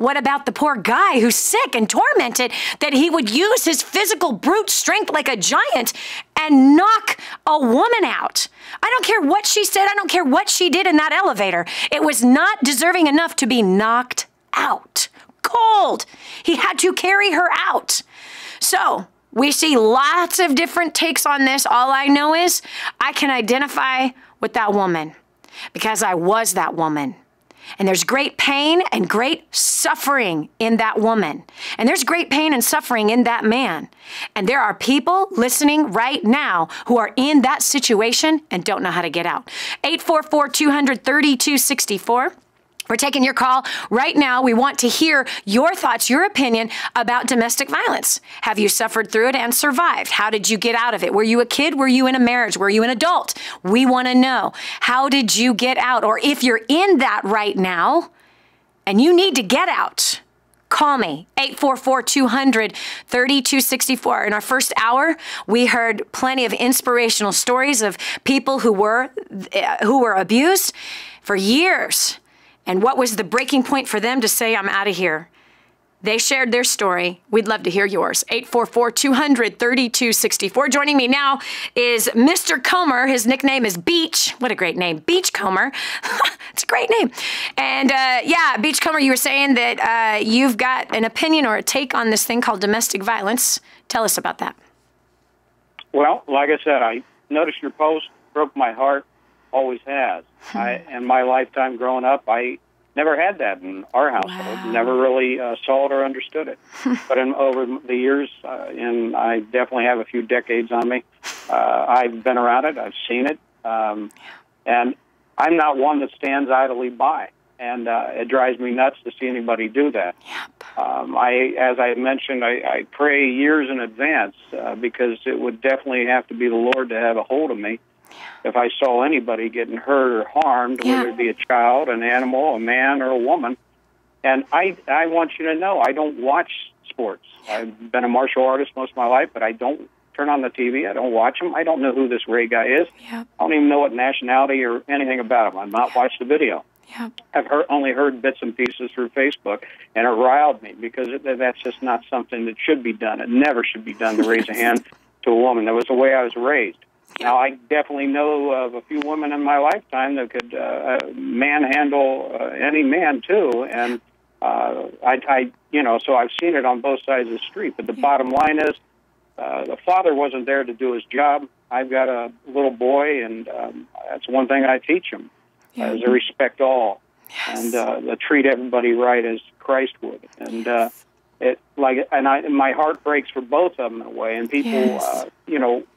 What about the poor guy who's sick and tormented that he would use his physical brute strength like a giant and knock a woman out? I don't care what she said. I don't care what she did in that elevator. It was not deserving enough to be knocked out. Cold. He had to carry her out. So we see lots of different takes on this. All I know is I can identify with that woman because I was that woman. And there's great pain and great suffering in that woman. And there's great pain and suffering in that man. And there are people listening right now who are in that situation and don't know how to get out. 844-200-3264. We're taking your call right now. We want to hear your thoughts, your opinion about domestic violence. Have you suffered through it and survived? How did you get out of it? Were you a kid? Were you in a marriage? Were you an adult? We want to know. How did you get out? Or if you're in that right now and you need to get out, call me, 844-200-3264. In our first hour, we heard plenty of inspirational stories of people who were abused for years. And what was the breaking point for them to say, I'm out of here? They shared their story. We'd love to hear yours. 844-200-3264. Joining me now is Mr. Comer. His nickname is Beach. What a great name. Beach Comer. It's a great name. And Beach Comer, you were saying that you've got an opinion or a take on this thing called domestic violence. Tell us about that. Well, like I said, I noticed your post, broke my heart. Always has. In my lifetime growing up, I never had that in our household. Wow. Never really saw it or understood it. But over the years, and I definitely have a few decades on me, I've been around it. I've seen it. And I'm not one that stands idly by. And it drives me nuts to see anybody do that. Yep. As I mentioned, I pray years in advance because it would definitely have to be the Lord to have a hold of me. If I saw anybody getting hurt or harmed, whether it be a child, an animal, a man, or a woman. And I want you to know, I don't watch sports. I've been a martial artist most of my life, but I don't turn on the TV. I don't watch them. I don't know who this Ray guy is. Yep. I don't even know what nationality or anything about him. I've not watched the video. Yep. I've only heard bits and pieces through Facebook, and it riled me because that's just not something that should be done. It never should be done to raise a hand to a woman. That was the way I was raised. Now, I definitely know of a few women in my lifetime that could manhandle any man, too. And, so I've seen it on both sides of the street. But the bottom line is the father wasn't there to do his job. I've got a little boy, and that's one thing I teach him, is to respect all. Yes. And to treat everybody right as Christ would. And my heart breaks for both of them in a way. And people,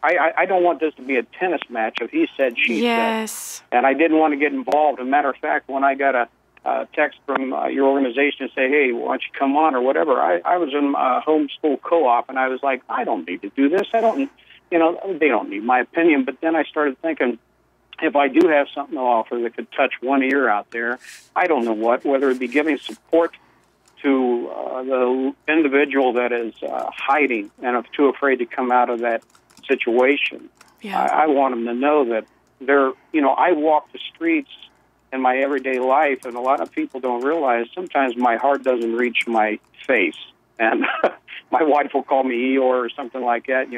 I don't want this to be a tennis match of he said, she said. And I didn't want to get involved. As a matter of fact, when I got a text from your organization to say, hey, why don't you come on or whatever, I was in a homeschool co-op, and I was like, I don't need to do this. They don't need my opinion. But then I started thinking, if I do have something to offer that could touch one ear out there, I don't know whether it be giving support to the individual that is hiding and is too afraid to come out of that situation. Yeah. I want them to know that I walk the streets in my everyday life, and a lot of people don't realize sometimes my heart doesn't reach my face. And my wife will call me Eeyore or something like that,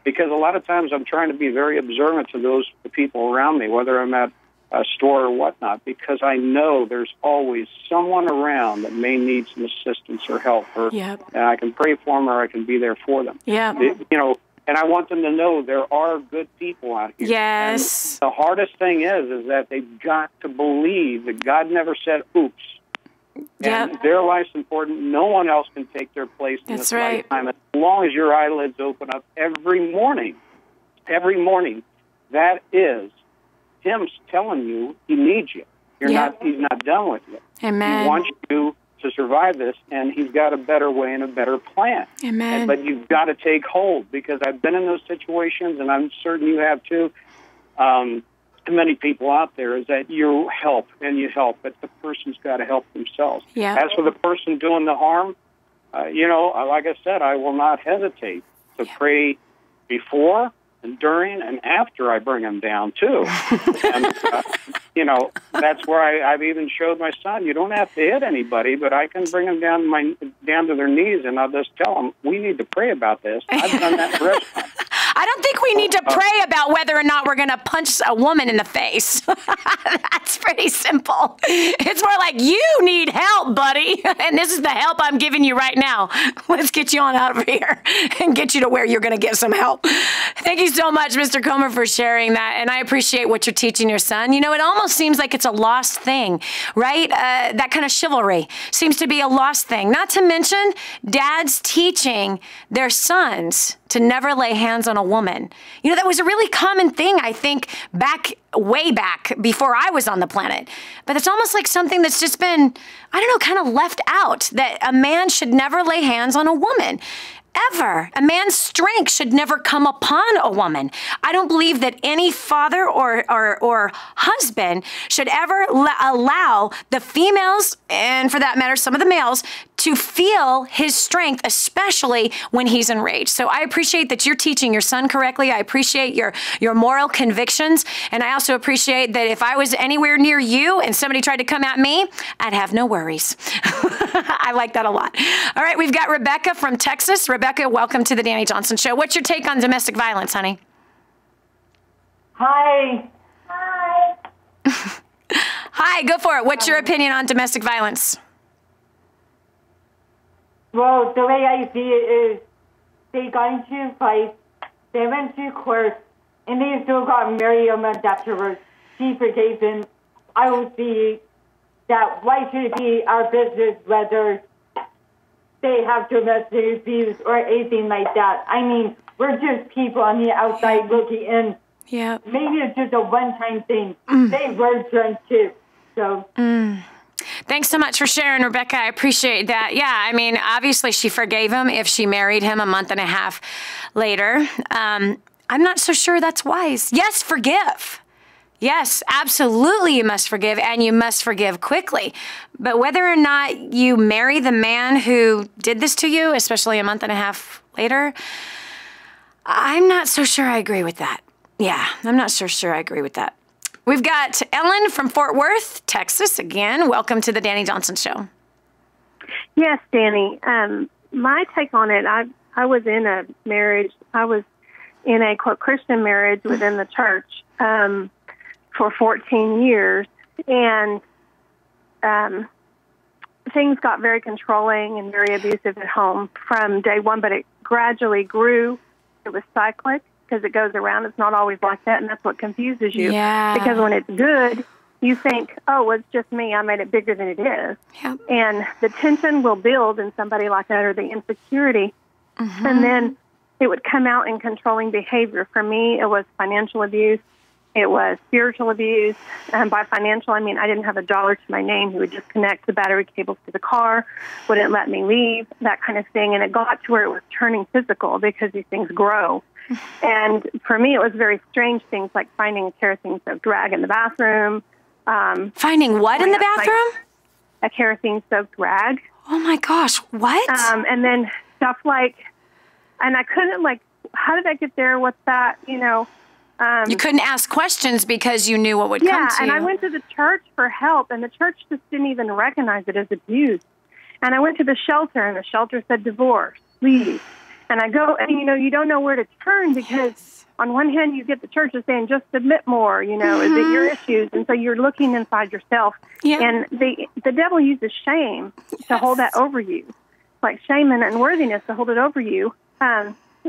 because a lot of times I'm trying to be very observant to the people around me, whether I'm at a store or whatnot, because I know there's always someone around that may need some assistance or help, and I can pray for them or I can be there for them. And I want them to know there are good people out here. Yes. And the hardest thing is that they've got to believe that God never said oops. Yep. And their life's important. No one else can take their place in this lifetime. As long as your eyelids open up every morning, that is Him telling you He needs you. He's not done with you. Amen. He wants you to survive this, and He's got a better way and a better plan. Amen. But you've got to take hold, because I've been in those situations, and I'm certain you have too. Many people out there is that you help, but the person's got to help themselves. Yeah. As for the person doing the harm, like I said, I will not hesitate to pray before during and after I bring them down, too. And, that's where I've even showed my son, you don't have to hit anybody, but I can bring them down to their knees, and I'll just tell them, we need to pray about this. I've done that in restaurants. I don't think we need to pray about whether or not we're going to punch a woman in the face. That's pretty simple. It's more like, you need help, buddy. And this is the help I'm giving you right now. Let's get you on out of here and get you to where you're going to get some help. Thank you so much, Mr. Comer, for sharing that. And I appreciate what you're teaching your son. It almost seems like it's a lost thing, right? That kind of chivalry seems to be a lost thing. Not to mention dads teaching their sons to never lay hands on a woman. That was a really common thing, I think, way back before I was on the planet. But it's almost like something that's just been, kind of left out, that a man should never lay hands on a woman. Ever. A man's strength should never come upon a woman. I don't believe that any father or husband should ever allow the females, and for that matter, some of the males, to feel his strength, especially when he's enraged. So I appreciate that you're teaching your son correctly. I appreciate your moral convictions. And I also appreciate that if I was anywhere near you and somebody tried to come at me, I'd have no worries. I like that a lot. All right, we've got Rebecca from Texas. Rebecca, welcome to the Dani Johnson Show. What's your take on domestic violence, honey? Hi. Hi, go for it. What's your opinion on domestic violence? Well, the way I see it is they got into a fight, they went to court, and they still got married a month afterwards. She forgave him. I would see that why should it be our business whether they have domestic abuse or anything like that. I mean, we're just people on the outside looking in. Yeah. Maybe it's just a one-time thing. They were drunk too, so... Thanks so much for sharing, Rebecca. I appreciate that. Yeah, I mean, obviously she forgave him if she married him a month and a half later. I'm not so sure that's wise. Yes, forgive. Yes, absolutely you must forgive, and you must forgive quickly. But whether or not you marry the man who did this to you, especially a month and a half later, I'm not so sure I agree with that. Yeah, I'm not so sure I agree with that. We've got Ellen from Fort Worth, Texas. Again, welcome to the Dani Johnson Show. Yes, Dani. My take on it, I was in a marriage. I was in a, quote, Christian marriage within the church for 14 years. And things got very controlling and very abusive at home from day one, but it gradually grew. It was cyclic. Because it goes around. It's not always like that, and that's what confuses you. Yeah. Because when it's good, you think, oh, it's just me. I made it bigger than it is. Yep. And the tension will build in somebody like that, or the insecurity. Mm-hmm. And then it would come out in controlling behavior. For me, it was financial abuse. It was spiritual abuse. And by financial, I mean I didn't have a dollar to my name. He would disconnect the battery cables to the car, wouldn't let me leave, that kind of thing. And it got to where it was turning physical because these things grow. And for me, it was very strange things like finding a kerosene-soaked rag in the bathroom. Finding what in the bathroom? A kerosene-soaked rag. Oh, my gosh. What? And then stuff like, and I couldn't, how did I get there? What's that? You couldn't ask questions because you knew what would come to you. Yeah, and I went to the church for help, and the church just didn't even recognize it as abuse. And I went to the shelter, and the shelter said divorce, leave. And I go, and, you don't know where to turn because on one hand you get the church is saying just submit more, is it your issues? And so you're looking inside yourself. Yeah. And the devil uses shame to hold that over you, like shame and unworthiness to hold it over you.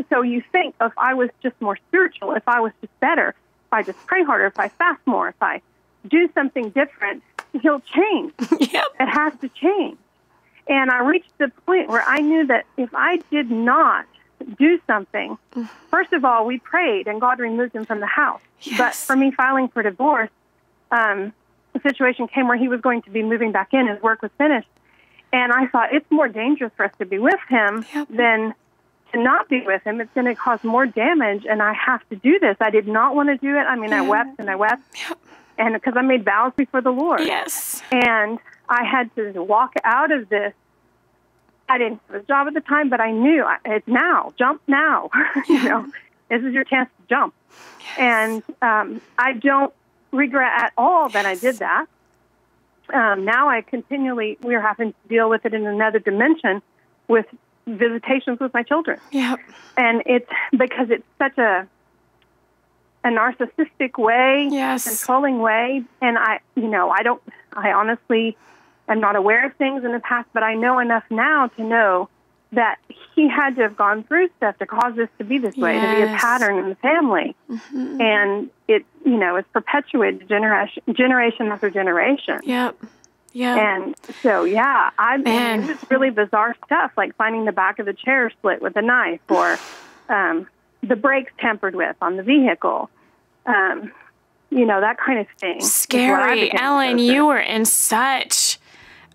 So you think if I was just more spiritual, if I was just better, if I just pray harder, if I fast more, if I do something different, he'll change. Yep. It has to change. And I reached the point where I knew that if I did not do something, first of all, we prayed and God removed him from the house. Yes. But for me filing for divorce, the situation came where he was going to be moving back in. His work was finished. And I thought it's more dangerous for us to be with him than to not be with him. It's going to cause more damage, and I have to do this. I did not want to do it. I mean, I wept and I wept. Yep. And because I made vows before the Lord. Yes. And I had to walk out of this. I didn't have a job at the time, but I knew it's now. Jump now, This is your chance to jump. Yes. And I don't regret at all that I did that. Now we're having to deal with it in another dimension with visitations with my children. Yep. And it's because it's such a narcissistic way, yes, controlling way. And I honestly am not aware of things in the past, but I know enough now to know that he had to have gone through stuff to cause this to be this way, to be a pattern in the family. Mm-hmm. And it, it's perpetuated generation after generation. Yep. Yeah. And so, yeah, it was really bizarre stuff, like finding the back of the chair split with a knife, or the brakes tampered with on the vehicle, that kind of thing. Scary. Ellen, you were in such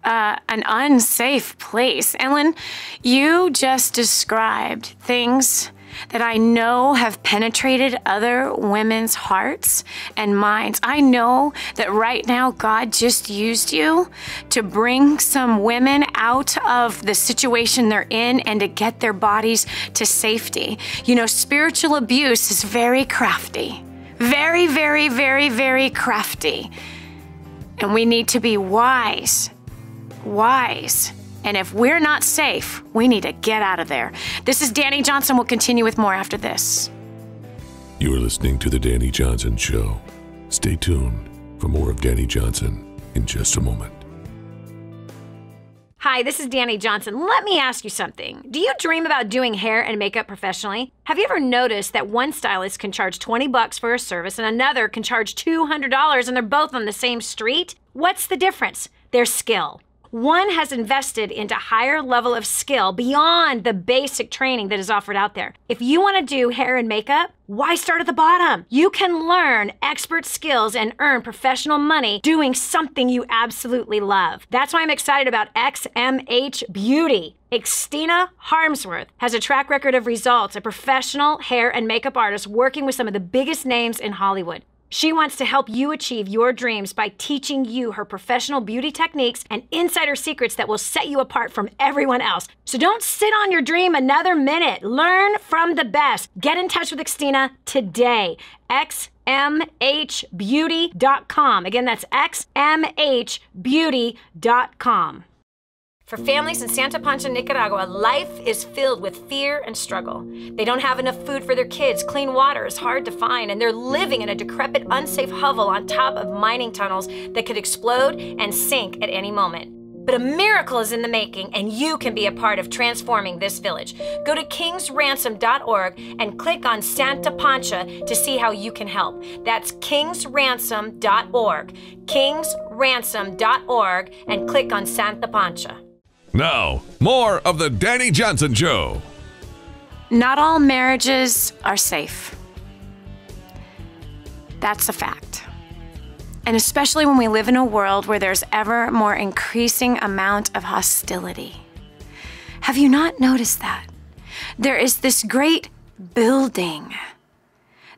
an unsafe place. Ellen, you just described things that I know have penetrated other women's hearts and minds. I know that right now God just used you to bring some women out of the situation they're in and to get their bodies to safety. Spiritual abuse is very crafty. Very, very, very, very crafty. And we need to be wise. And if we're not safe, we need to get out of there. This is Dani Johnson. We'll continue with more after this. You are listening to The Dani Johnson Show. Stay tuned for more of Dani Johnson in just a moment. Hi, this is Dani Johnson. Let me ask you something. Do you dream about doing hair and makeup professionally? Have you ever noticed that one stylist can charge $20 for a service and another can charge $200 and they're both on the same street? What's the difference? Their skill. One has invested into higher level of skill beyond the basic training that is offered out there. If you want to do hair and makeup, why start at the bottom? You can learn expert skills and earn professional money doing something you absolutely love. That's why I'm excited about XMH Beauty. Xtina Harmsworth has a track record of results, a professional hair and makeup artist working with some of the biggest names in Hollywood. She wants to help you achieve your dreams by teaching you her professional beauty techniques and insider secrets that will set you apart from everyone else. So don't sit on your dream another minute. Learn from the best. Get in touch with Xtina today. XMHbeauty.com. Again, that's XMHbeauty.com. For families in Santa Pancha, Nicaragua, life is filled with fear and struggle. They don't have enough food for their kids, clean water is hard to find, and they're living in a decrepit, unsafe hovel on top of mining tunnels that could explode and sink at any moment. But a miracle is in the making, and you can be a part of transforming this village. Go to kingsransom.org and click on Santa Pancha to see how you can help. That's kingsransom.org. kingsransom.org and click on Santa Pancha. Now, more of the Dani Johnson Show. Not all marriages are safe. That's a fact. And especially when we live in a world where there's ever more increasing amount of hostility. Have you not noticed that? There is this great building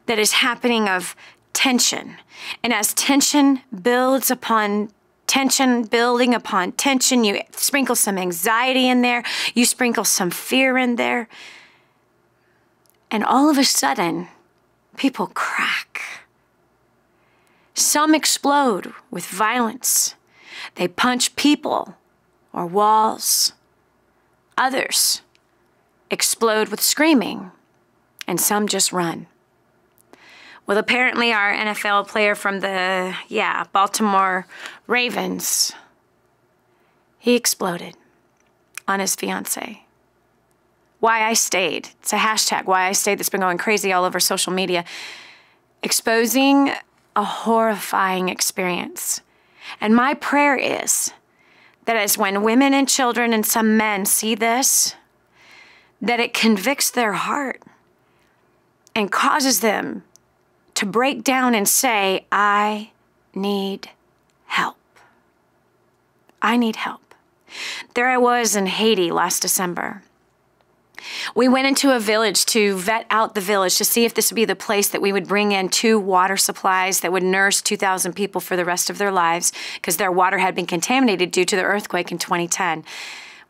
that is happening of tension. And as tension builds upon tension, building upon tension, you sprinkle some anxiety in there, you sprinkle some fear in there, and all of a sudden, people crack. Some explode with violence. They punch people or walls. Others explode with screaming, and some just run. Well, apparently our NFL player from the, Baltimore Ravens, he exploded on his fiancée. Why I Stayed. It's a hashtag, Why I Stayed, that's been going crazy all over social media, exposing a horrifying experience. And my prayer is that as when women and children and some men see this, that it convicts their heart and causes them to break down and say, I need help. I need help. There I was in Haiti last December. We went into a village to vet out the village to see if this would be the place that we would bring in 2 water supplies that would nurse 2,000 people for the rest of their lives because their water had been contaminated due to the earthquake in 2010.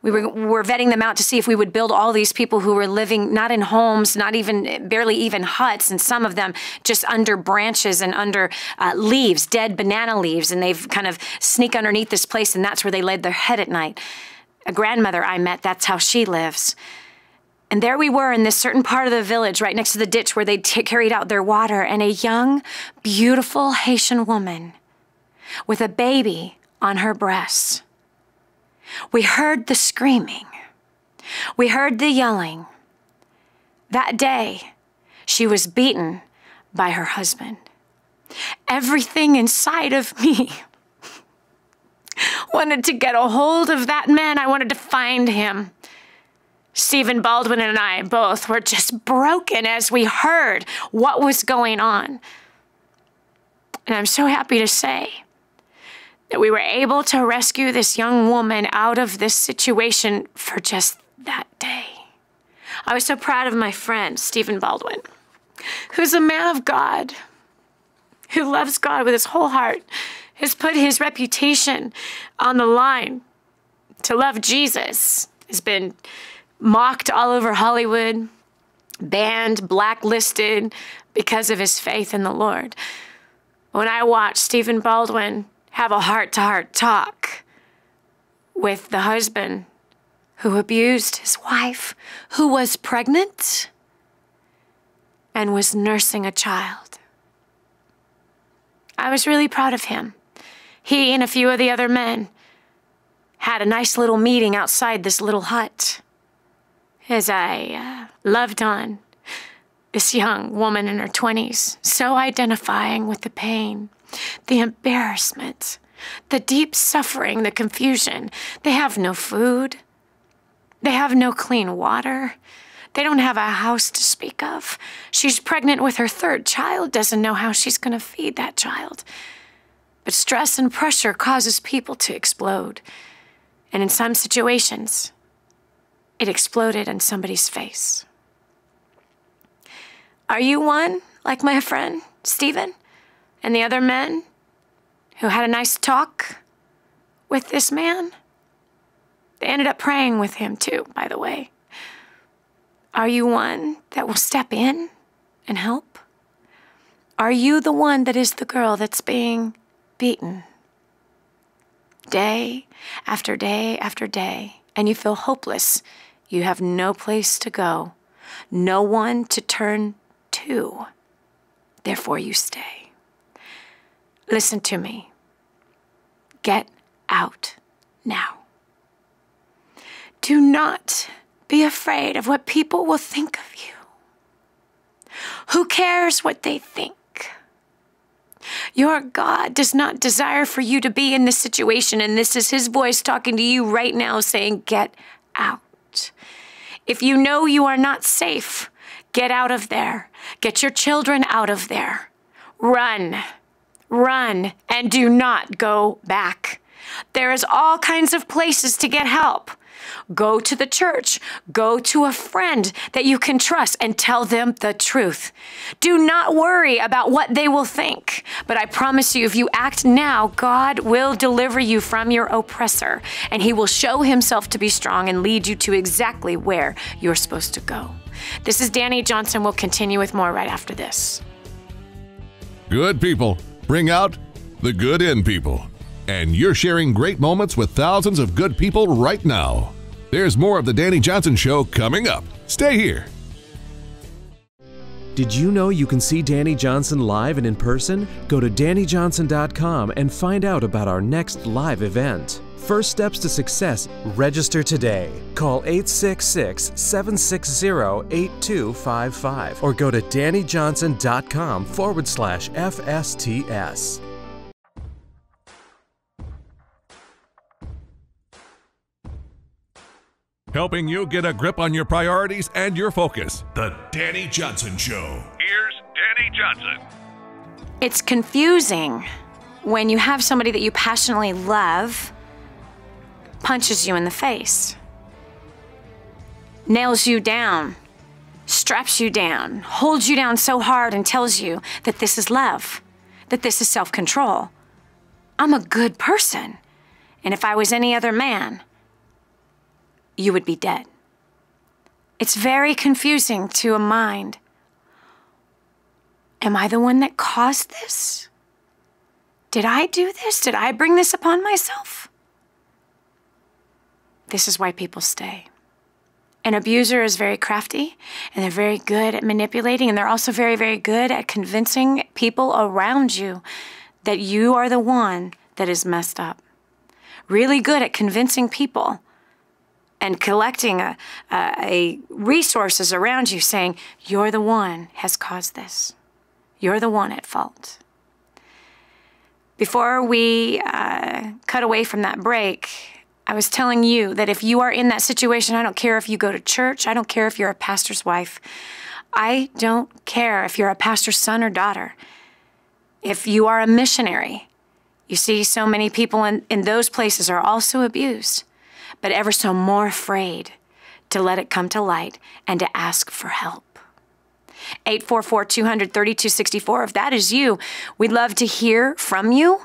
We were vetting them out to see if we would build all these people who were living not in homes, not even, barely even huts, and some of them just under branches and under leaves, dead banana leaves, and they've kind of sneak underneath this place, and that's where they laid their head at night. A grandmother I met, that's how she lives. And there we were in this certain part of the village, right next to the ditch where they carried out their water, and a young, beautiful Haitian woman with a baby on her breast. We heard the screaming. We heard the yelling. That day, she was beaten by her husband. Everything inside of me wanted to get a hold of that man. I wanted to find him. Stephen Baldwin and I both were just broken as we heard what was going on. And I'm so happy to say that we were able to rescue this young woman out of this situation for just that day. I was so proud of my friend, Stephen Baldwin, who's a man of God, who loves God with his whole heart, has put his reputation on the line to love Jesus, has been mocked all over Hollywood, banned, blacklisted because of his faith in the Lord. When I watched Stephen Baldwin have a heart-to-heart talk with the husband who abused his wife, who was pregnant and was nursing a child, I was really proud of him. He and a few of the other men had a nice little meeting outside this little hut as I loved on this young woman in her 20s, so identifying with the pain, the embarrassment, the deep suffering, the confusion. They have no food. They have no clean water. They don't have a house to speak of. She's pregnant with her third child, doesn't know how she's going to feed that child. But stress and pressure causes people to explode. And in some situations, it exploded in somebody's face. Are you one, like my friend, Stephen, and the other men who had a nice talk with this man? They ended up praying with him too, by the way. Are you one that will step in and help? Are you the one that is the girl that's being beaten day after day after day, and you feel hopeless? You have no place to go, no one to turn to. Therefore, you stay. Listen to me. Get out now. Do not be afraid of what people will think of you. Who cares what they think? Your God does not desire for you to be in this situation, and this is his voice talking to you right now saying, get out. If you know you are not safe, get out of there. Get your children out of there. Run. Run, and do not go back. There is all kinds of places to get help. Go to the church. Go to a friend that you can trust and tell them the truth. Do not worry about what they will think. But I promise you, if you act now, God will deliver you from your oppressor, and he will show himself to be strong and lead you to exactly where you're supposed to go. This is Dani Johnson. We'll continue with more right after this. Good people bring out the good in people. And you're sharing great moments with thousands of good people right now. There's more of the Dani Johnson Show coming up. Stay here. Did you know you can see Dani Johnson live and in person? Go to DaniJohnson.com and find out about our next live event. First steps to success. Register today. Call 866-760-8255 or go to DaniJohnson.com/FSTS. Helping you get a grip on your priorities and your focus. The Dani Johnson Show. Here's Dani Johnson. It's confusing when you have somebody that you passionately love punches you in the face, nails you down, straps you down, holds you down so hard and tells you that this is love, that this is self-control. I'm a good person, and if I was any other man, you would be dead. It's very confusing to a mind. Am I the one that caused this? Did I do this? Did I bring this upon myself? This is why people stay. An abuser is very crafty, and they're very good at manipulating, and they're also very, very good at convincing people around you that you are the one that is messed up. Really good at convincing people and collecting a resources around you saying, you're the one has caused this. You're the one at fault. Before we cut away from that break, I was telling you that if you are in that situation, I don't care if you go to church, I don't care if you're a pastor's wife, I don't care if you're a pastor's son or daughter, if you are a missionary. You see, so many people in those places are also abused, but ever so more afraid to let it come to light and to ask for help. 844-200-3264. If that is you, we'd love to hear from you.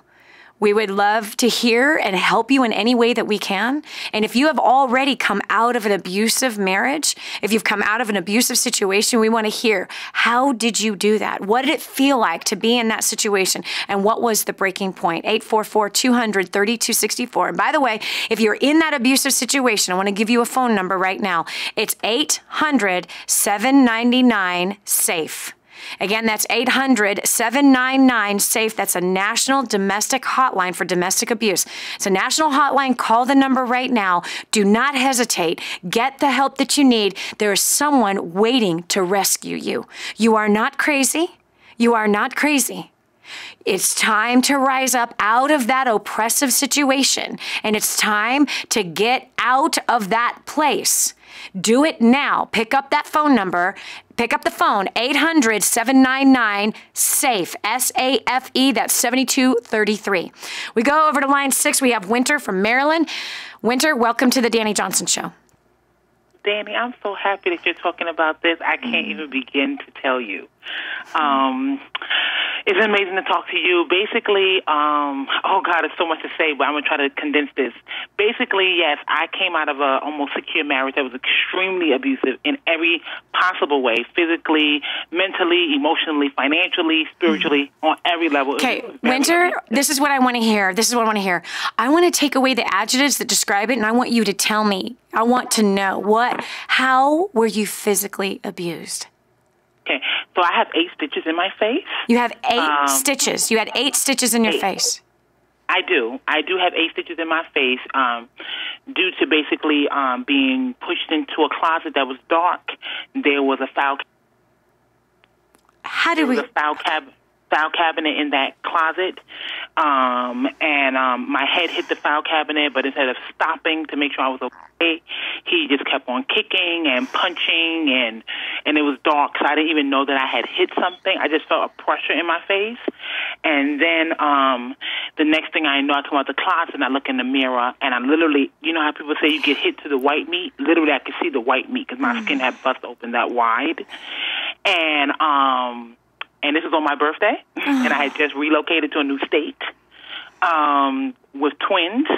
We would love to hear and help you in any way that we can. And if you have already come out of an abusive marriage, if you've come out of an abusive situation, we want to hear, how did you do that? What did it feel like to be in that situation? And what was the breaking point? 844-200-3264. And by the way, if you're in that abusive situation, I want to give you a phone number right now. It's 800-799-SAFE. Again, that's 800-799-SAFE. That's a national domestic hotline for domestic abuse. It's a national hotline. Call the number right now. Do not hesitate. Get the help that you need. There is someone waiting to rescue you. You are not crazy. You are not crazy. It's time to rise up out of that oppressive situation, and it's time to get out of that place. Do it now. Pick up that phone number. Pick up the phone, 800-799-SAFE, S-A-F-E, that's 7233. We go over to line 6. We have Winter from Maryland. Winter, welcome to the Dani Johnson Show. Dani, I'm so happy that you're talking about this. I can't even begin to tell you. It's amazing to talk to you. Basically, oh God, there's so much to say, but I'm going to try to condense this. Basically, yes, I came out of a almost 6-year marriage that was extremely abusive in every possible way, physically, mentally, emotionally, financially, spiritually, on every level. Okay, Winter, this is what I want to hear. This is what I want to hear. I want to take away the adjectives that describe it, and I want you to tell me. I want to know how were you physically abused? Okay, so I have 8 stitches in my face. You have 8 stitches. You had 8 stitches in your face. I do. I do have 8 stitches in my face due to basically being pushed into a closet that was dark. There was a file cabinet in that closet, and my head hit the file cabinet, but instead of stopping to make sure I was okay, he just kept on kicking and punching, and it was dark, so I didn't even know that I had hit something. I just felt a pressure in my face, and then the next thing I know, I come out the closet and I look in the mirror, and I literally, you know how people say you get hit to the white meat? Literally, I could see the white meat because my skin had bust open that wide, and this was on my birthday, and I had just relocated to a new state with twins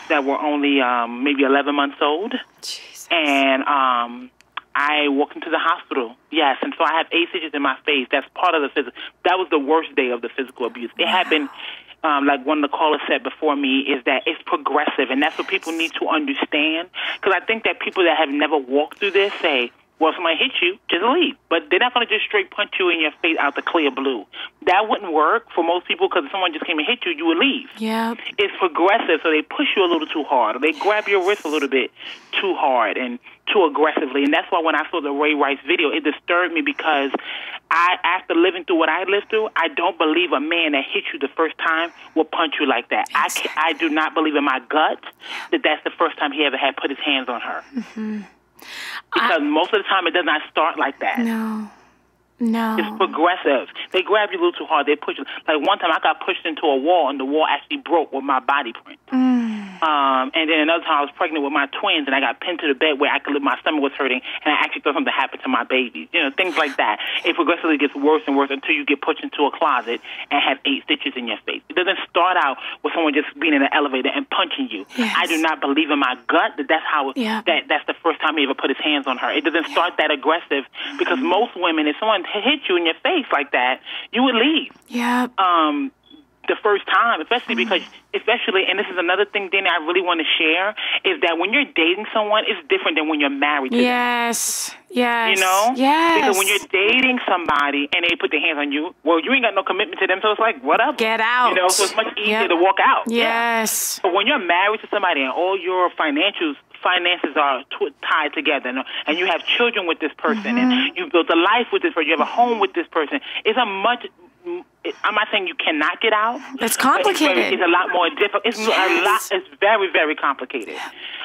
that were only maybe 11 months old. Jesus. And I walked into the hospital, yes, and so I have 8 stitches in my face. That's part of the physical. That was the worst day of the physical abuse. It had been, like one of the callers said before me, is that it's progressive, and that's what people need to understand, because I think that people that have never walked through this say, well, if somebody hits you, just leave. But they're not going to just straight punch you in your face out the clear blue. That wouldn't work for most people, because if someone just came and hit you, you would leave. Yeah. It's progressive, so they push you a little too hard, or they grab your wrist a little bit too hard and too aggressively. And that's why when I saw the Ray Rice video, it disturbed me, because after living through what I lived through, I don't believe a man that hits you the first time will punch you like that. Exactly. I do not believe in my gut that that's the first time he ever had put his hands on her. Mm-hmm. Because most of the time it does not start like that. No. It's progressive. They grab you a little too hard. They push you. Like one time I got pushed into a wall, and the wall actually broke with my body print. And then another time I was pregnant with my twins, and I got pinned to the bed where my stomach was hurting, and I actually thought something happened to my baby. Things like that. It progressively gets worse and worse until you get pushed into a closet and have 8 stitches in your face. It doesn't start out with someone just being in an elevator and punching you. Yes. I do not believe in my gut that's how that's the first time he ever put his hands on her. It doesn't start that aggressive because most women, if someone hit you in your face like that, you would leave. Yeah. The first time, especially, and this is another thing, Dani, I really want to share, is that when you're dating someone, it's different than when you're married to them. Yes. Yes. Because when you're dating somebody and they put their hands on you, well, you ain't got no commitment to them, so it's like, whatever. Get out. So it's much easier to walk out. Yes. But when you're married to somebody and all your finances are tied together, and you have children with this person, and you built a life with this person, you have a home with this person, I'm not saying you cannot get out. It's complicated. It's a lot more difficult. It's It's very, very complicated.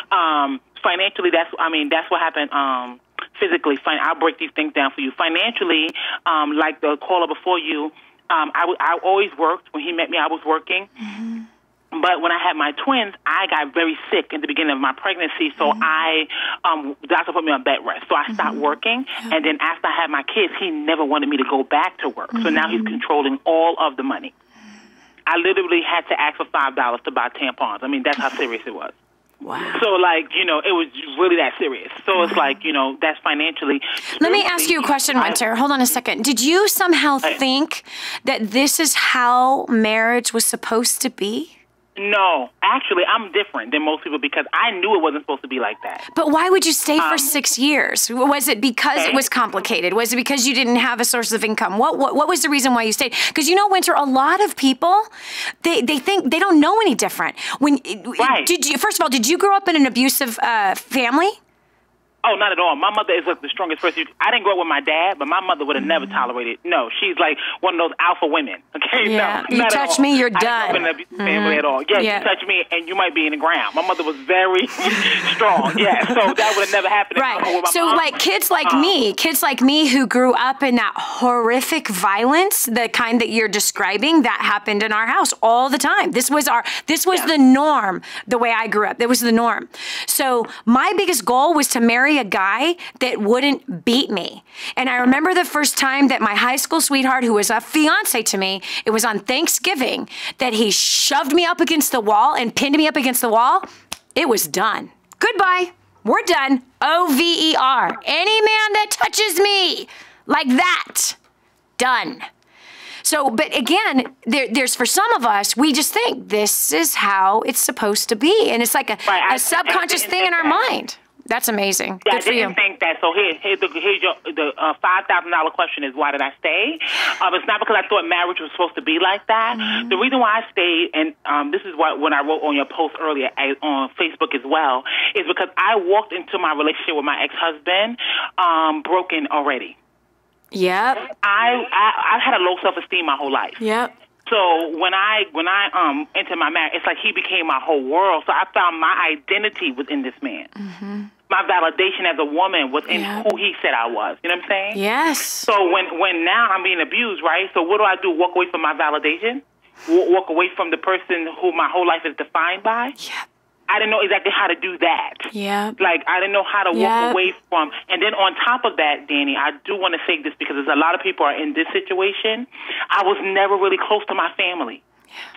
Financially, that's what happened. Physically, I'll break these things down for you. Financially, like the caller before you, I always worked. When he met me, I was working. But when I had my twins, I got very sick in the beginning of my pregnancy, so the doctor put me on bed rest. So I stopped working, and then after I had my kids, he never wanted me to go back to work. So now he's controlling all of the money. I literally had to ask for $5 to buy tampons. I mean, that's how serious it was. Wow. So, it was really that serious. So it's that's financially. Let me ask you a question, Winter. Hold on a second. Did you somehow think that this is how marriage was supposed to be? No, actually, I'm different than most people because I knew it wasn't supposed to be like that. But why would you stay for 6 years? Was it because it was complicated? Was it because you didn't have a source of income? What was the reason why you stayed? Because Winter, a lot of people, they think they don't know any different. First of all, did you grow up in an abusive family? Oh, not at all. My mother is the strongest person. I didn't grow up with my dad, but my mother would have never tolerated. No, she's like one of those alpha women. Okay, yeah. No, you touch me, you're done. I didn't grow up in an family at all. Yeah, you touch me, and you might be in the ground. My mother was very strong. Yeah, so that would have never happened. Right. So, kids like me who grew up in that horrific violence, the kind that you're describing, that happened in our house all the time. This was the norm. The way I grew up, that was the norm. So my biggest goal was to marry a guy that wouldn't beat me. And I remember the first time that my high school sweetheart, who was a fiance to me, it was on Thanksgiving, that he shoved me up against the wall and pinned me up against the wall. It was done. Goodbye. We're done. OVER. Any man that touches me like that, done. So, but again, there's for some of us, we just think this is how it's supposed to be. And it's like a subconscious thing in our mind. That's amazing. Yeah, Good for you. I didn't think that. So here's the $5,000 question is, why did I stay? It's not because I thought marriage was supposed to be like that. The reason why I stayed, and this is when I wrote on your post earlier on Facebook as well, is because I walked into my relationship with my ex-husband broken already. Yep. I've had a low self-esteem my whole life. Yep. So when I entered my marriage, it's like he became my whole world. So I found my identity within this man. My validation as a woman was in who he said I was. You know what I'm saying? Yes. So when now I'm being abused, right? So what do? Walk away from my validation? Walk away from the person who my whole life is defined by? Yeah. I didn't know exactly how to do that. Yeah. I didn't know how to walk away from. And then on top of that, Dani, I do want to say this because there's a lot of people are in this situation. I was never really close to my family.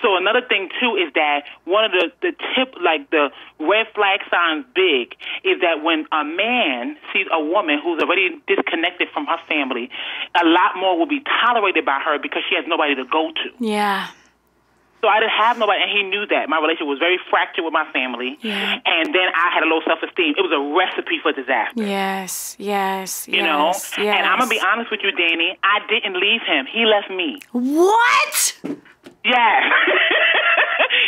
So another thing, too, is that one of the red flag signs big is that when a man sees a woman who's already disconnected from her family, a lot more will be tolerated by her because she has nobody to go to. Yeah. So I didn't have nobody, and he knew that. My relationship was very fractured with my family, and then I had a low self-esteem. It was a recipe for disaster. Yes. You know? Yes. And I'm going to be honest with you, Dani. I didn't leave him. He left me. What? Yes.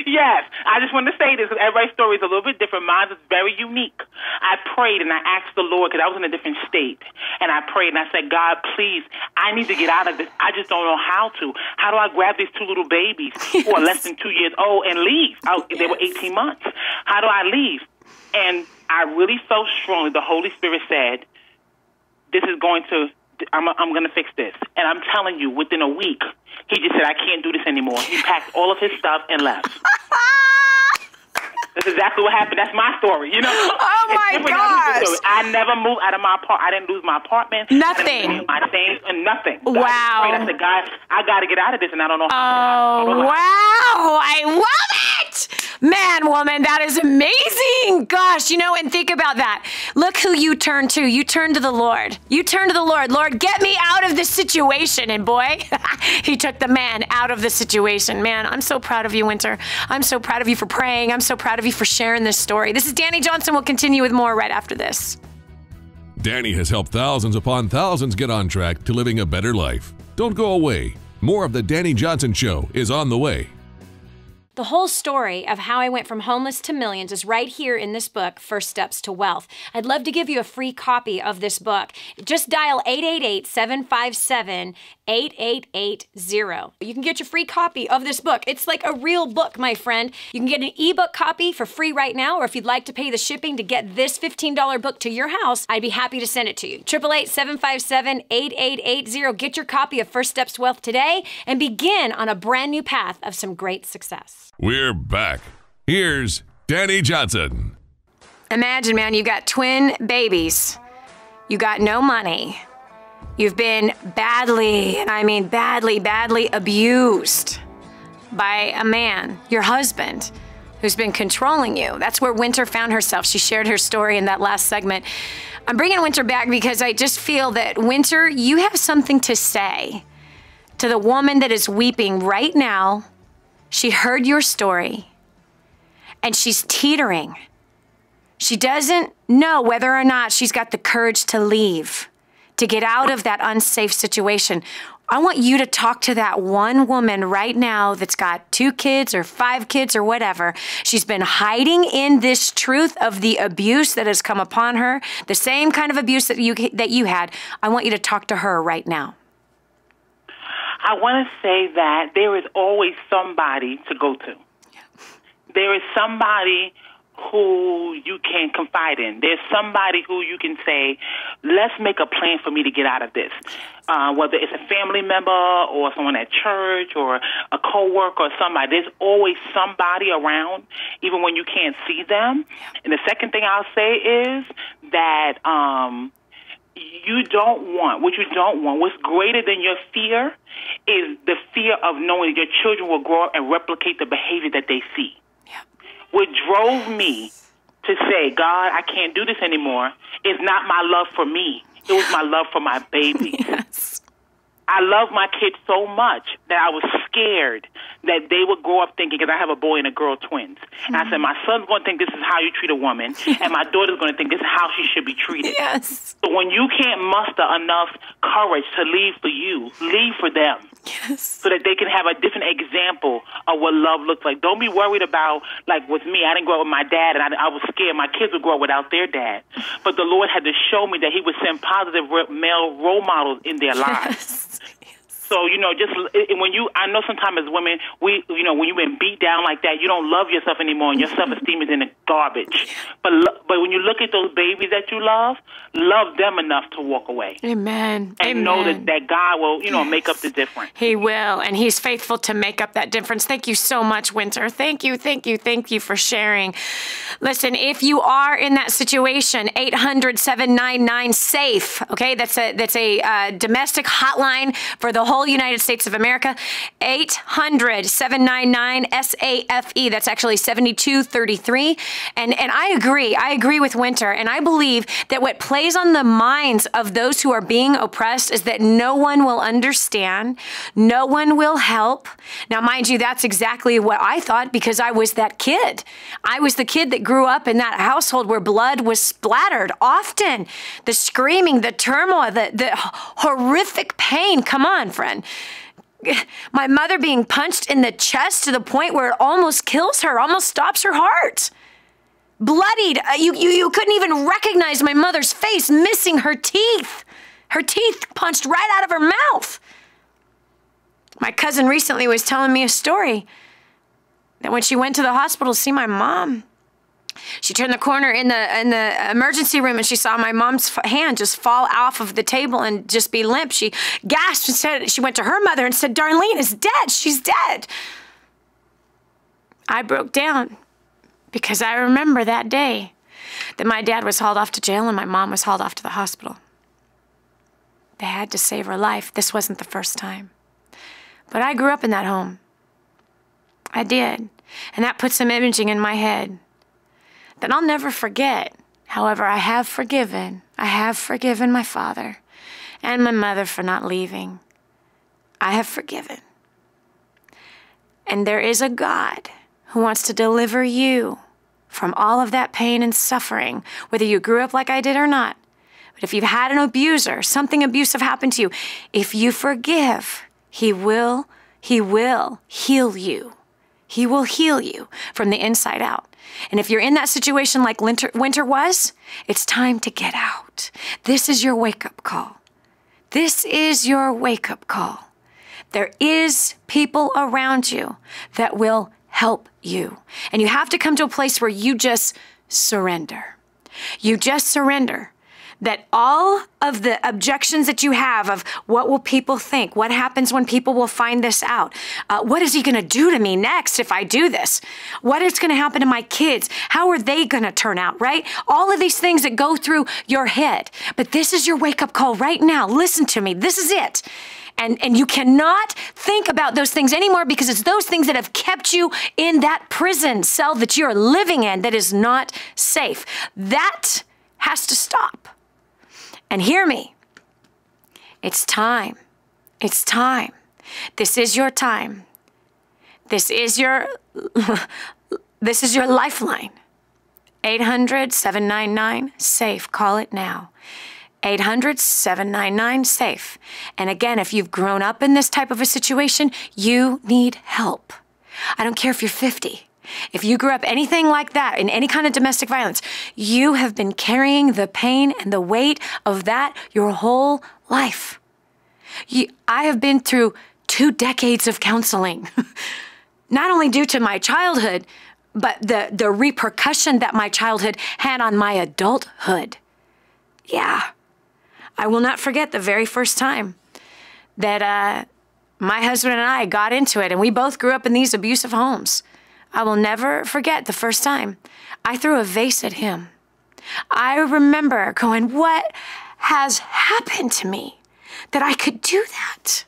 Yes. I just wanted to say this because everybody's story is a little bit different. Mine is very unique. I prayed and I asked the Lord because I was in a different state. And I prayed and I said, God, please, I need to get out of this. I just don't know how to. How do I grab these 2 little babies who are less than 2 years old and leave? They were 18 months. How do I leave? And I really felt strongly the Holy Spirit said, I'm going to fix this. And I'm telling you, within a week, he just said, I can't do this anymore. He packed all of his stuff and left. That's exactly what happened. That's my story, you know? Oh, my gosh. I never moved out of my apartment. I didn't lose my apartment. Nothing. I didn't lose my things and nothing. Wow. I said, God, I got to get out of this, and I don't know how. Oh, wow. I love it. Man, woman, that is amazing. Gosh, you know, and think about that. Look who you turned to. You turned to the Lord. You turned to the Lord. Lord, get me out of this situation. And boy, he took the man out of the situation. Man, I'm so proud of you, Winter. I'm so proud of you for praying. I'm so proud of you for sharing this story. This is Dani Johnson. We'll continue with more right after this. Dani has helped thousands upon thousands get on track to living a better life. Don't go away. More of the Dani Johnson Show is on the way. The whole story of how I went from homeless to millions is right here in this book, First Steps to Wealth. I'd love to give you a free copy of this book. Just dial 888-757-8880. You can get your free copy of this book. It's like a real book, my friend. You can get an ebook copy for free right now, or if you'd like to pay the shipping to get this $15 book to your house, I'd be happy to send it to you. 888-757-8880. Get your copy of First Steps to Wealth today and begin on a brand new path of some great success. We're back. Here's Dani Johnson. Imagine, man, you got twin babies. You got no money. You've been badly, and I mean badly abused by a man, your husband, who's been controlling you. That's where Winter found herself. She shared her story in that last segment. I'm bringing Winter back because I just feel that, Winter, you have something to say to the woman that is weeping right now. She heard your story, and she's teetering. She doesn't know whether or not she's got the courage to leave, to get out of that unsafe situation. I want you to talk to that one woman right now that's got 2 kids or 5 kids or whatever. She's been hiding in this truth of the abuse that has come upon her, the same kind of abuse that you had. I want you to talk to her right now. I want to say that there is always somebody to go to. There is somebody who you can confide in. There's somebody who you can say, let's make a plan for me to get out of this. Whether it's a family member or someone at church or a coworker or somebody, there's always somebody around, even when you can't see them. And the second thing I'll say is that what you don't want, what's greater than your fear is the fear of knowing that your children will grow up and replicate the behavior that they see. Yep. What drove me to say, God, I can't do this anymore, is not my love for me. It was my love for my baby. Yes. I love my kids so much that I was scared that they would grow up thinking, because I have a boy and a girl twins. And I said, my son's going to think this is how you treat a woman, and my daughter's going to think this is how she should be treated. Yes. So when you can't muster enough courage to leave for you, leave for them. Yes. So that they can have a different example of what love looks like. Don't be worried about, like with me, I didn't grow up with my dad, and I was scared my kids would grow up without their dad. But the Lord had to show me that he would send positive male role models in their lives. So, just when I know sometimes as women, when you've been beat down like that, you don't love yourself anymore and your self-esteem is in the garbage. But when you look at those babies that you love them enough to walk away. Amen. And know that God will, make up the difference. He will, and he's faithful to make up that difference. Thank you so much, Winter. Thank you for sharing. Listen, if you are in that situation, 800-799-SAFE, okay? That's a domestic hotline for the whole United States of America. 800-799-SAFE. That's actually 7233. And I agree with Winter, and I believe that what plays on the minds of those who are being oppressed is that no one will understand, no one will help. Now, mind you, that's exactly what I thought, because I was that kid. I was the kid that grew up in that household where blood was splattered often. The screaming, the turmoil, the horrific pain. Come on, friend. My mother being punched in the chest to the point where it almost kills her, almost stops her heart. Bloodied. You couldn't even recognize my mother's face, missing her teeth. Her teeth punched right out of her mouth. My cousin recently was telling me a story that when she went to the hospital to see my mom, she turned the corner in the emergency room and she saw my mom's hand just fall off of the table and just be limp. She gasped and said, she went to her mother and said, Darlene is dead. She's dead. I broke down because I remember that day that my dad was hauled off to jail and my mom was hauled off to the hospital. They had to save her life. This wasn't the first time. But I grew up in that home. I did. And that put some imaging in my head that I'll never forget. However, I have forgiven. I have forgiven my father and my mother for not leaving. I have forgiven. And there is a God who wants to deliver you from all of that pain and suffering, whether you grew up like I did or not. But if you've had an abuser, something abusive happened to you, if you forgive, He will heal you. He will heal you from the inside out. And if you're in that situation like Winter was, it's time to get out. This is your wake-up call. This is your wake-up call. There is people around you that will help you. And you have to come to a place where you just surrender. You just surrender. That all of the objections that you have of what will people think, what happens when people will find this out, what is he going to do to me next if I do this, what is going to happen to my kids, how are they going to turn out, right? All of these things that go through your head. But this is your wake-up call right now. Listen to me. This is it. And you cannot think about those things anymore because it's those things that have kept you in that prison cell that you're living in that is not safe. That has to stop. And hear me. It's time. It's time. This is your time. This is your lifeline. 800-799-SAFE. Call it now. 800-799-SAFE. And again, if you've grown up in this type of a situation, you need help. I don't care if you're 50. If you grew up anything like that, in any kind of domestic violence, you have been carrying the pain and the weight of that your whole life. I have been through 2 decades of counseling, not only due to my childhood, but the repercussion that my childhood had on my adulthood. Yeah. I will not forget the very first time that my husband and I got into it, and we both grew up in these abusive homes. I will never forget the first time I threw a vase at him. I remember going, what has happened to me that I could do that?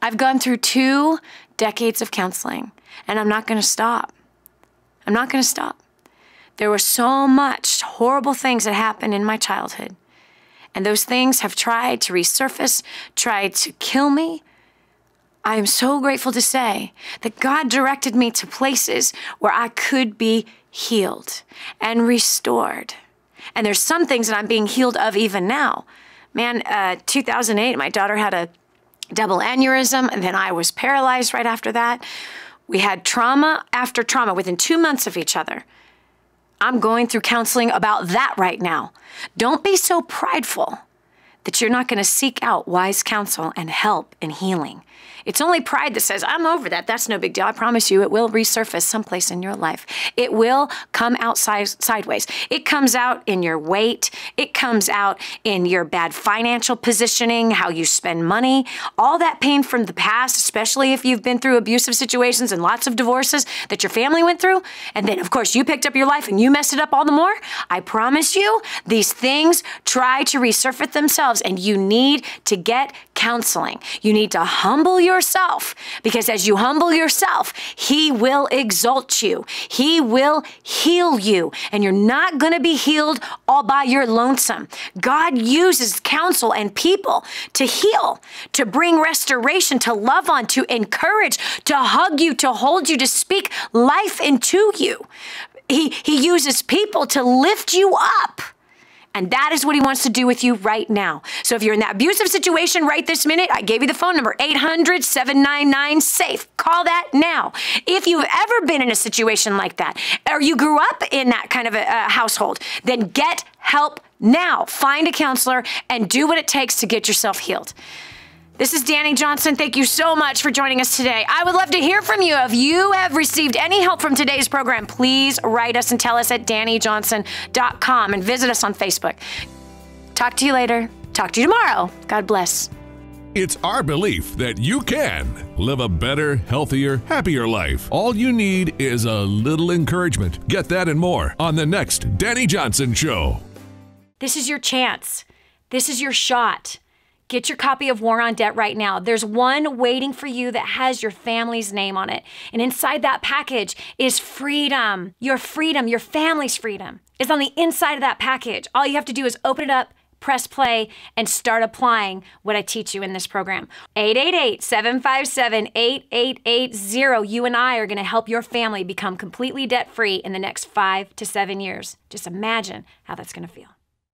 I've gone through 2 decades of counseling, and I'm not going to stop. I'm not going to stop. There were so much horrible things that happened in my childhood, and those things have tried to resurface, tried to kill me. I am so grateful to say that God directed me to places where I could be healed and restored. And there's some things that I'm being healed of even now. Man, 2008, my daughter had a double aneurysm, and then I was paralyzed right after that. We had trauma after trauma within 2 months of each other. I'm going through counseling about that right now. Don't be so prideful that you're not going to seek out wise counsel and help and healing. It's only pride that says, I'm over that. That's no big deal. I promise you it will resurface someplace in your life. It will come out sideways. It comes out in your weight. It comes out in your bad financial positioning, how you spend money, all that pain from the past, especially if you've been through abusive situations and lots of divorces that your family went through. And then, of course, you picked up your life and you messed it up all the more. I promise you, these things try to resurface themselves, and you need to get counseling. You need to humble yourself, because as you humble yourself, He will exalt you. He will heal you, and you're not going to be healed all by your lonesome. God uses counsel and people to heal, to bring restoration, to love on, to encourage, to hug you, to hold you, to speak life into you. He uses people to lift you up. And that is what He wants to do with you right now. So if you're in that abusive situation right this minute, I gave you the phone number, 800-799-SAFE. Call that now. If you've ever been in a situation like that, or you grew up in that kind of a household, then get help now. Find a counselor and do what it takes to get yourself healed. This is Dani Johnson. Thank you so much for joining us today. I would love to hear from you. If you have received any help from today's program, please write us and tell us at DaniJohnson.com and visit us on Facebook. Talk to you later. Talk to you tomorrow. God bless. It's our belief that you can live a better, healthier, happier life. All you need is a little encouragement. Get that and more on the next Dani Johnson Show. This is your chance. This is your shot. Get your copy of War on Debt right now. There's one waiting for you that has your family's name on it. And inside that package is freedom. Your family's freedom is on the inside of that package. All you have to do is open it up, press play, and start applying what I teach you in this program. 888-757-8880. You and I are going to help your family become completely debt-free in the next 5 to 7 years. Just imagine how that's going to feel.